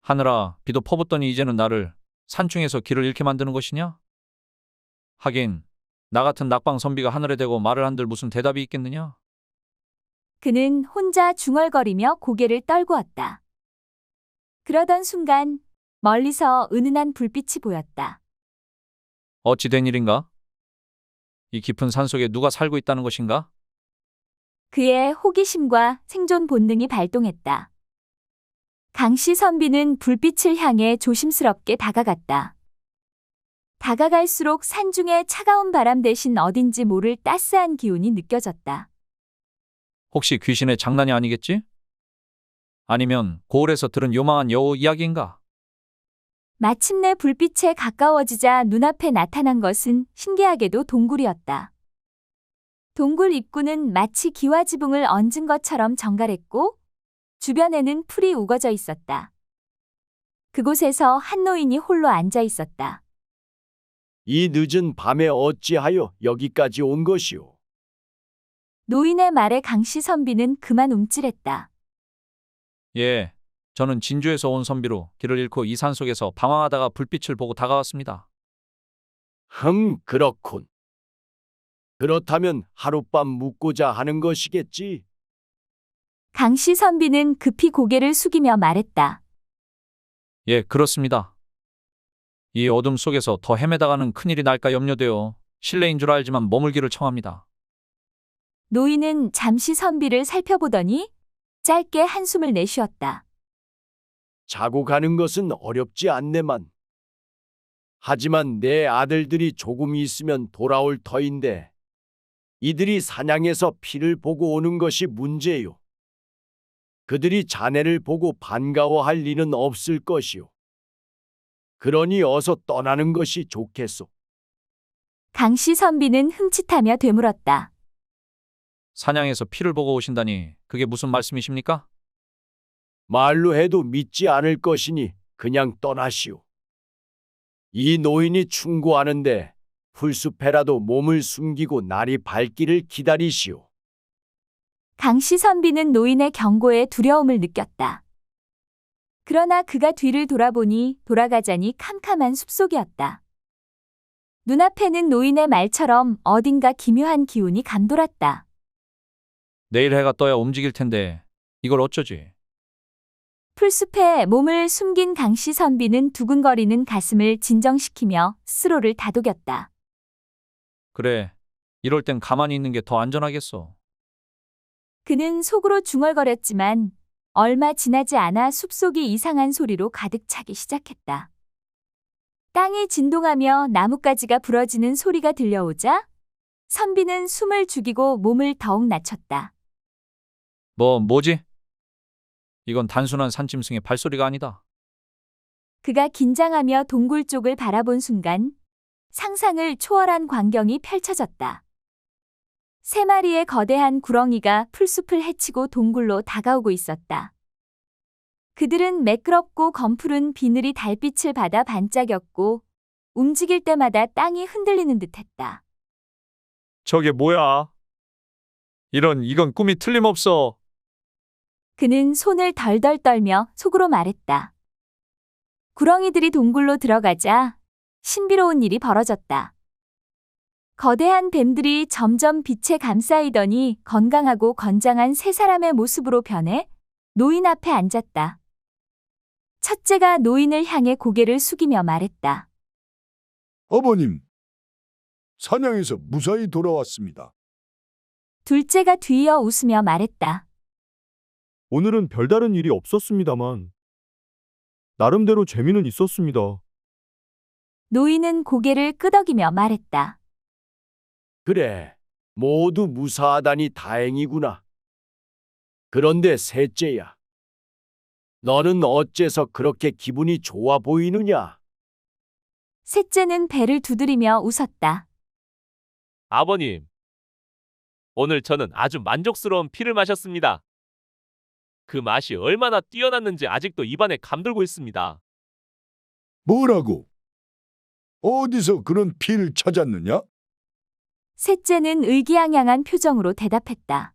하늘아, 비도 퍼붓더니 이제는 나를 산중에서 길을 잃게 만드는 것이냐? 하긴 나 같은 낙방 선비가 하늘에 대고 말을 한들 무슨 대답이 있겠느냐? 그는 혼자 중얼거리며 고개를 떨구었다. 그러던 순간 멀리서 은은한 불빛이 보였다. 어찌 된 일인가? 이 깊은 산속에 누가 살고 있다는 것인가? 그의 호기심과 생존 본능이 발동했다. 강씨 선비는 불빛을 향해 조심스럽게 다가갔다. 다가갈수록 산중에 차가운 바람 대신 어딘지 모를 따스한 기운이 느껴졌다. 혹시 귀신의 장난이 아니겠지? 아니면 고을에서 들은 요망한 여우 이야기인가? 마침내 불빛에 가까워지자 눈앞에 나타난 것은 신기하게도 동굴이었다. 동굴 입구는 마치 기와 지붕을 얹은 것처럼 정갈했고 주변에는 풀이 우거져 있었다. 그곳에서 한 노인이 홀로 앉아 있었다. 이 늦은 밤에 어찌하여 여기까지 온 것이오? 노인의 말에 강씨 선비는 그만 움찔했다. 예, 저는 진주에서 온 선비로 길을 잃고 이 산속에서 방황하다가 불빛을 보고 다가왔습니다. 그렇군. 그렇다면 하룻밤 묵고자 하는 것이겠지? 강씨 선비는 급히 고개를 숙이며 말했다. 예, 그렇습니다. 이 어둠 속에서 더 헤매다가는 큰일이 날까 염려되어 실례인 줄 알지만 머물기를 청합니다. 노인은 잠시 선비를 살펴보더니 짧게 한숨을 내쉬었다. 자고 가는 것은 어렵지 않네만. 하지만 내 아들들이 조금 있으면 돌아올 터인데 이들이 사냥해서 피를 보고 오는 것이 문제요. 그들이 자네를 보고 반가워할 리는 없을 것이요. 그러니 어서 떠나는 것이 좋겠소. 강씨 선비는 흠칫하며 되물었다. 사냥해서 피를 보고 오신다니 그게 무슨 말씀이십니까? 말로 해도 믿지 않을 것이니 그냥 떠나시오. 이 노인이 충고하는데 풀숲에라도 몸을 숨기고 날이 밝기를 기다리시오. 강씨 선비는 노인의 경고에 두려움을 느꼈다. 그러나 그가 뒤를 돌아보니 돌아가자니 캄캄한 숲속이었다. 눈앞에는 노인의 말처럼 어딘가 기묘한 기운이 감돌았다. 내일 해가 떠야 움직일 텐데 이걸 어쩌지? 풀숲에 몸을 숨긴 강씨 선비는 두근거리는 가슴을 진정시키며 스스로를 다독였다. 그래, 이럴 땐 가만히 있는 게 더 안전하겠어. 그는 속으로 중얼거렸지만 얼마 지나지 않아 숲속이 이상한 소리로 가득 차기 시작했다. 땅이 진동하며 나뭇가지가 부러지는 소리가 들려오자 선비는 숨을 죽이고 몸을 더욱 낮췄다. 뭐지? 이건 단순한 산짐승의 발소리가 아니다. 그가 긴장하며 동굴 쪽을 바라본 순간 상상을 초월한 광경이 펼쳐졌다. 3마리의 거대한 구렁이가 풀숲을 헤치고 동굴로 다가오고 있었다. 그들은 매끄럽고 검푸른 비늘이 달빛을 받아 반짝였고 움직일 때마다 땅이 흔들리는 듯했다. 저게 뭐야? 이건 꿈이 틀림없어. 그는 손을 덜덜 떨며 속으로 말했다. 구렁이들이 동굴로 들어가자 신비로운 일이 벌어졌다. 거대한 뱀들이 점점 빛에 감싸이더니 건강하고 건장한 3사람의 모습으로 변해 노인 앞에 앉았다. 첫째가 노인을 향해 고개를 숙이며 말했다. 어머님, 사냥에서 무사히 돌아왔습니다. 둘째가 뒤이어 웃으며 말했다. 오늘은 별다른 일이 없었습니다만 나름대로 재미는 있었습니다. 노인은 고개를 끄덕이며 말했다. 그래, 모두 무사하다니 다행이구나. 그런데 셋째야, 너는 어째서 그렇게 기분이 좋아 보이느냐? 셋째는 배를 두드리며 웃었다. 아버님, 오늘 저는 아주 만족스러운 피를 마셨습니다. 그 맛이 얼마나 뛰어났는지 아직도 입안에 감돌고 있습니다. 뭐라고? 어디서 그런 피를 찾았느냐? 셋째는 의기양양한 표정으로 대답했다.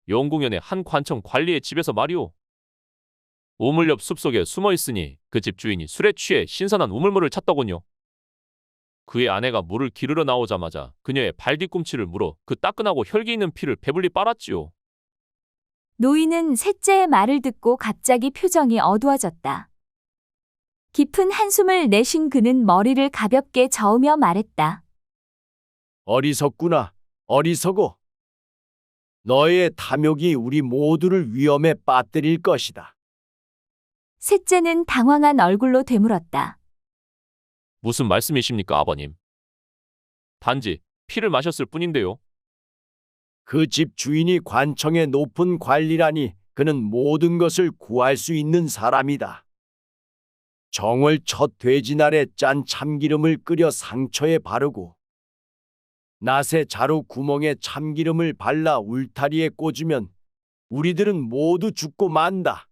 영궁연의 한 관청 관리의 집에서 말이오. 우물 옆 숲속에 숨어 있으니 그 집 주인이 술에 취해 신선한 우물물을 찾더군요. 그의 아내가 물을 기르러 나오자마자 그녀의 발 뒤꿈치를 물어 그 따끈하고 혈기 있는 피를 배불리 빨았지요. 노인은 셋째의 말을 듣고 갑자기 표정이 어두워졌다. 깊은 한숨을 내쉰 그는 머리를 가볍게 저으며 말했다. 어리석구나. 어리석어. 너의 탐욕이 우리 모두를 위험에 빠뜨릴 것이다. 셋째는 당황한 얼굴로 되물었다. 무슨 말씀이십니까, 아버님? 단지 피를 마셨을 뿐인데요. 그 집 주인이 관청의 높은 관리라니 그는 모든 것을 구할 수 있는 사람이다. 정월 첫 돼지날에 짠 참기름을 끓여 상처에 바르고 낫의 자루 구멍에 참기름을 발라 울타리에 꽂으면 우리들은 모두 죽고 만다.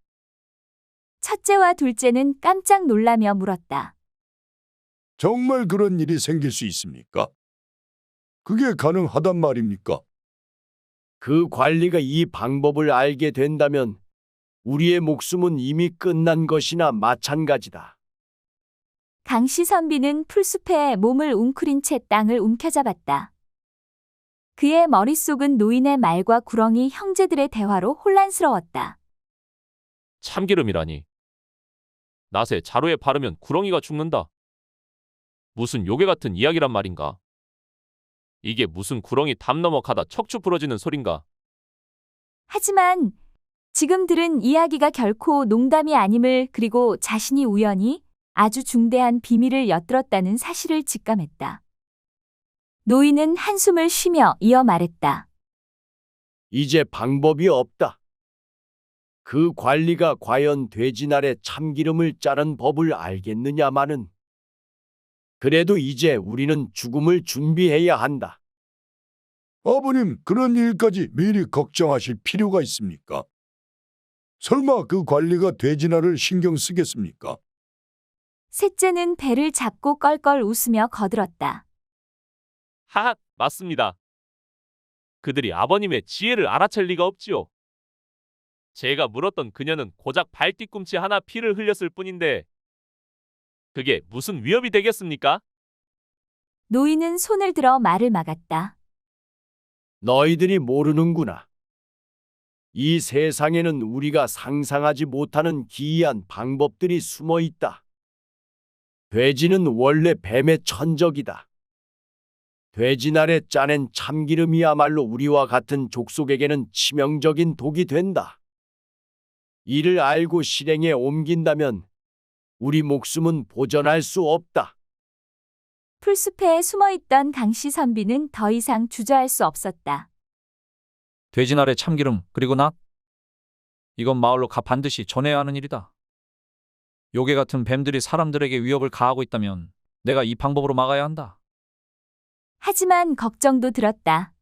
첫째와 둘째는 깜짝 놀라며 물었다. 정말 그런 일이 생길 수 있습니까? 그게 가능하단 말입니까? 그 관리가 이 방법을 알게 된다면 우리의 목숨은 이미 끝난 것이나 마찬가지다. 강씨 선비는 풀숲에 몸을 웅크린 채 땅을 움켜잡았다. 그의 머릿속은 노인의 말과 구렁이 형제들의 대화로 혼란스러웠다. 참기름이라니. 낫에 자루에 바르면 구렁이가 죽는다. 무슨 요괴 같은 이야기란 말인가? 이게 무슨 구렁이 담 넘어 가다 척추 부러지는 소린가? 하지만 지금 들은 이야기가 결코 농담이 아님을, 그리고 자신이 우연히 아주 중대한 비밀을 엿들었다는 사실을 직감했다. 노인은 한숨을 쉬며 이어 말했다. 이제 방법이 없다. 그 관리가 과연 돼지날에 참기름을 짜는 법을 알겠느냐마는. 그래도 이제 우리는 죽음을 준비해야 한다. 아버님, 그런 일까지 미리 걱정하실 필요가 있습니까? 설마 그 관리가 돼지날을 신경 쓰겠습니까? 셋째는 배를 잡고 껄껄 웃으며 거들었다. 하하, 맞습니다. 그들이 아버님의 지혜를 알아챌 리가 없지요. 제가 물었던 그녀는 고작 발 뒤꿈치 하나 피를 흘렸을 뿐인데 그게 무슨 위협이 되겠습니까? 노인은 손을 들어 말을 막았다. 너희들이 모르는구나. 이 세상에는 우리가 상상하지 못하는 기이한 방법들이 숨어 있다. 돼지는 원래 뱀의 천적이다. 돼지날에 짜낸 참기름이야말로 우리와 같은 족속에게는 치명적인 독이 된다. 이를 알고 실행에 옮긴다면 우리 목숨은 보전할 수 없다. 풀숲에 숨어있던 강씨 선비는 더 이상 주저할 수 없었다. 돼지날의 참기름 그리고 낫? 이건 마을로 가 반드시 전해야 하는 일이다. 요괴 같은 뱀들이 사람들에게 위협을 가하고 있다면 내가 이 방법으로 막아야 한다. 하지만 걱정도 들었다.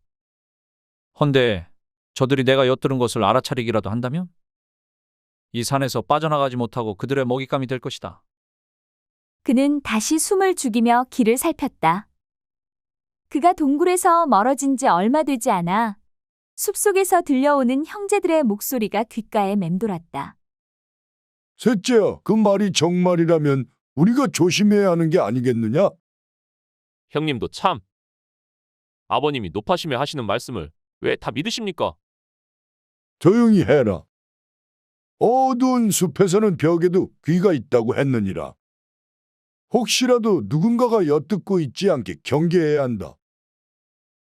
헌데 저들이 내가 엿들은 것을 알아차리기라도 한다면? 이 산에서 빠져나가지 못하고 그들의 먹잇감이 될 것이다. 그는 다시 숨을 죽이며 길을 살폈다. 그가 동굴에서 멀어진 지 얼마 되지 않아 숲속에서 들려오는 형제들의 목소리가 귓가에 맴돌았다. 셋째야, 그 말이 정말이라면 우리가 조심해야 하는 게 아니겠느냐? 형님도 참. 아버님이 높아심에 하시는 말씀을 왜 다 믿으십니까? 조용히 해라. 어두운 숲에서는 벽에도 귀가 있다고 했느니라. 혹시라도 누군가가 엿듣고 있지 않게 경계해야 한다.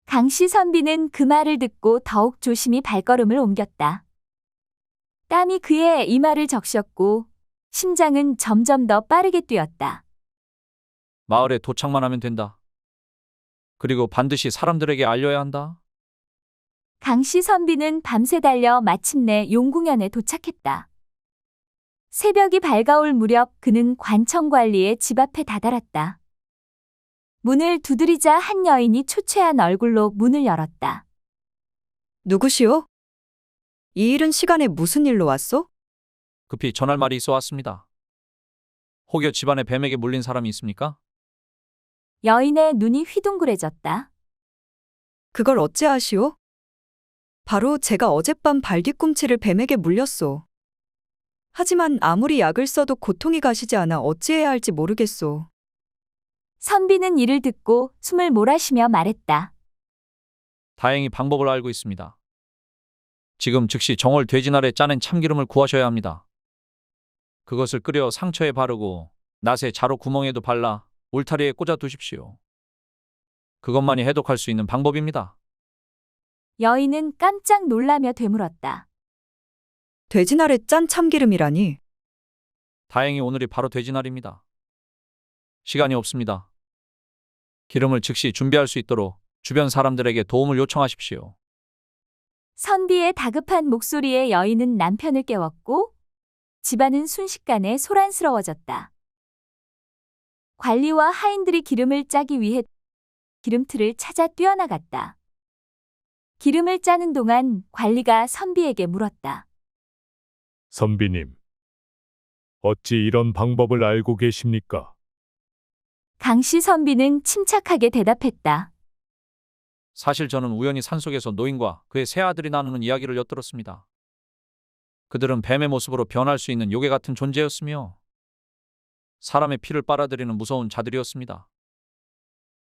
강씨 선비는 그 말을 듣고 더욱 조심히 발걸음을 옮겼다. 땀이 그의 이마를 적셨고 심장은 점점 더 빠르게 뛰었다. 마을에 도착만 하면 된다. 그리고 반드시 사람들에게 알려야 한다. 강씨 선비는 밤새 달려 마침내 용궁현에 도착했다. 새벽이 밝아올 무렵 그는 관청관리의 집 앞에 다다랐다. 문을 두드리자 한 여인이 초췌한 얼굴로 문을 열었다. 누구시오? 이 이른 시간에 무슨 일로 왔소? 급히 전할 말이 있어 왔습니다. 혹여 집안에 뱀에게 물린 사람이 있습니까? 여인의 눈이 휘둥그레졌다. 그걸 어찌 아시오? 바로 제가 어젯밤 발 뒤꿈치를 뱀에게 물렸소. 하지만 아무리 약을 써도 고통이 가시지 않아 어찌해야 할지 모르겠소. 선비는 이를 듣고 숨을 몰아쉬며 말했다. 다행히 방법을 알고 있습니다. 지금 즉시 정월 돼지날에 짜낸 참기름을 구하셔야 합니다. 그것을 끓여 상처에 바르고 낫에 자루 구멍에도 발라 울타리에 꽂아 두십시오. 그것만이 해독할 수 있는 방법입니다. 여인은 깜짝 놀라며 되물었다. 돼지날에 짠 참기름이라니. 다행히 오늘이 바로 돼지날입니다. 시간이 없습니다. 기름을 즉시 준비할 수 있도록 주변 사람들에게 도움을 요청하십시오. 선비의 다급한 목소리에 여인은 남편을 깨웠고 집안은 순식간에 소란스러워졌다. 관리와 하인들이 기름을 짜기 위해 기름틀을 찾아 뛰어나갔다. 기름을 짜는 동안 관리가 선비에게 물었다. 선비님, 어찌 이런 방법을 알고 계십니까? 강씨 선비는 침착하게 대답했다. 사실 저는 우연히 산속에서 노인과 그의 세 아들이 나누는 이야기를 엿들었습니다. 그들은 뱀의 모습으로 변할 수 있는 요괴 같은 존재였으며 사람의 피를 빨아들이는 무서운 자들이었습니다.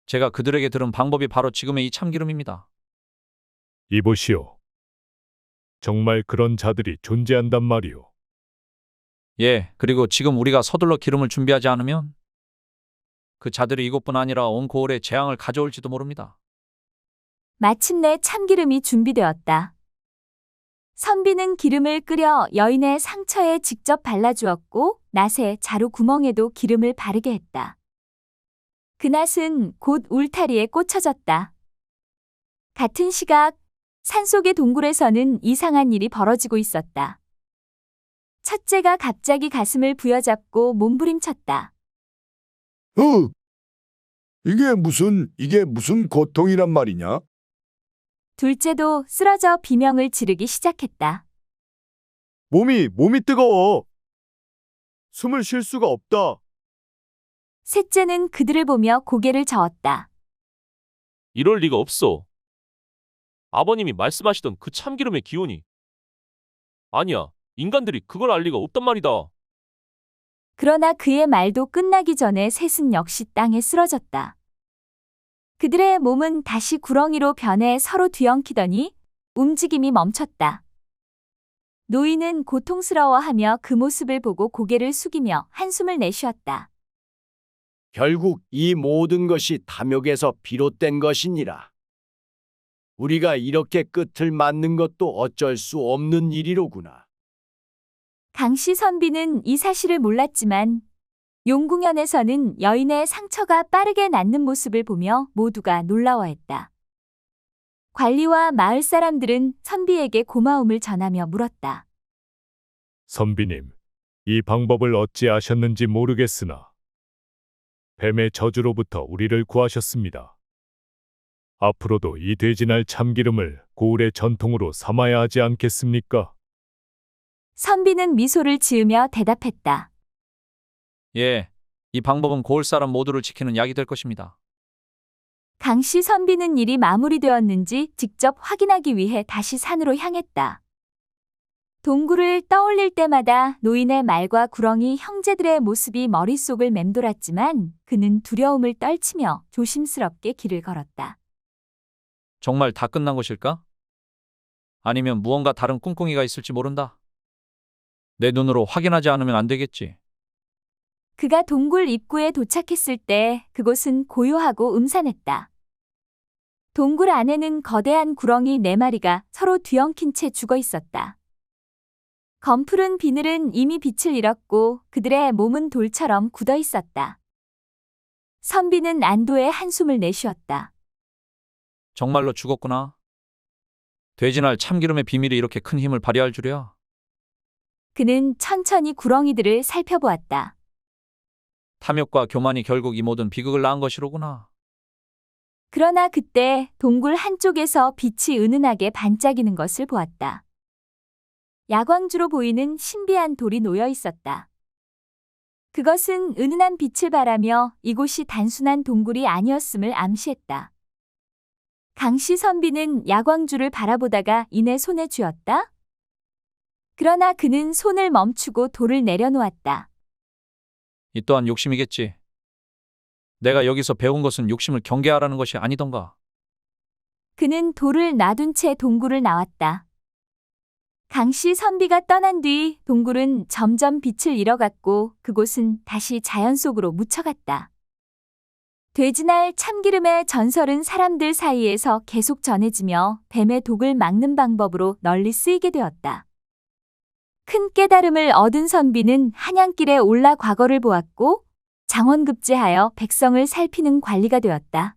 제가 그들에게 들은 방법이 바로 지금의 이 참기름입니다. 이보시오. 정말 그런 자들이 존재한단 말이오. 예, 그리고 지금 우리가 서둘러 기름을 준비하지 않으면 그 자들이 이곳뿐 아니라 온 고을에 재앙을 가져올지도 모릅니다. 마침내 참기름이 준비되었다. 선비는 기름을 끓여 여인의 상처에 직접 발라주었고 낫에 자루 구멍에도 기름을 바르게 했다. 그 낫은 곧 울타리에 꽂혀졌다. 같은 시각 산속의 동굴에서는 이상한 일이 벌어지고 있었다. 첫째가 갑자기 가슴을 부여잡고 몸부림쳤다. 이게 무슨 고통이란 말이냐? 둘째도 쓰러져 비명을 지르기 시작했다. 몸이 뜨거워. 숨을 쉴 수가 없다. 셋째는 그들을 보며 고개를 저었다. 이럴 리가 없어. 아버님이 말씀하시던 그 참기름의 기운이. 아니야, 인간들이 그걸 알 리가 없단 말이다. 그러나 그의 말도 끝나기 전에 셋은 역시 땅에 쓰러졌다. 그들의 몸은 다시 구렁이로 변해 서로 뒤엉키더니 움직임이 멈췄다. 노인은 고통스러워하며 그 모습을 보고 고개를 숙이며 한숨을 내쉬었다. 결국 이 모든 것이 탐욕에서 비롯된 것이니라. 우리가 이렇게 끝을 맞는 것도 어쩔 수 없는 일이로구나. 강씨 선비는 이 사실을 몰랐지만 용궁현에서는 여인의 상처가 빠르게 낫는 모습을 보며 모두가 놀라워했다. 관리와 마을 사람들은 선비에게 고마움을 전하며 물었다. 선비님, 이 방법을 어찌 아셨는지 모르겠으나 뱀의 저주로부터 우리를 구하셨습니다. 앞으로도 이 돼지날 참기름을 고을의 전통으로 삼아야 하지 않겠습니까? 선비는 미소를 지으며 대답했다. 예, 이 방법은 고을 사람 모두를 지키는 약이 될 것입니다. 강씨 선비는 일이 마무리되었는지 직접 확인하기 위해 다시 산으로 향했다. 동굴을 떠올릴 때마다 노인의 말과 구렁이 형제들의 모습이 머릿속을 맴돌았지만 그는 두려움을 떨치며 조심스럽게 길을 걸었다. 정말 다 끝난 것일까? 아니면 무언가 다른 꿍꿍이가 있을지 모른다. 내 눈으로 확인하지 않으면 안 되겠지. 그가 동굴 입구에 도착했을 때 그곳은 고요하고 음산했다. 동굴 안에는 거대한 구렁이 4마리가 서로 뒤엉킨 채 죽어 있었다. 검푸른 비늘은 이미 빛을 잃었고 그들의 몸은 돌처럼 굳어 있었다. 선비는 안도의 한숨을 내쉬었다. 정말로 죽었구나. 돼지날 참기름의 비밀이 이렇게 큰 힘을 발휘할 줄이야. 그는 천천히 구렁이들을 살펴보았다. 탐욕과 교만이 결국 이 모든 비극을 낳은 것이로구나. 그러나 그때 동굴 한쪽에서 빛이 은은하게 반짝이는 것을 보았다. 야광주로 보이는 신비한 돌이 놓여 있었다. 그것은 은은한 빛을 발하며 이곳이 단순한 동굴이 아니었음을 암시했다. 강씨 선비는 야광주를 바라보다가 이내 손에 쥐었다. 그러나 그는 손을 멈추고 돌을 내려놓았다. 이 또한 욕심이겠지. 내가 여기서 배운 것은 욕심을 경계하라는 것이 아니던가. 그는 돌을 놔둔 채 동굴을 나왔다. 강씨 선비가 떠난 뒤 동굴은 점점 빛을 잃어갔고 그곳은 다시 자연 속으로 묻혀갔다. 돼지날 참기름의 전설은 사람들 사이에서 계속 전해지며 뱀의 독을 막는 방법으로 널리 쓰이게 되었다. 큰 깨달음을 얻은 선비는 한양길에 올라 과거를 보았고 장원급제하여 백성을 살피는 관리가 되었다.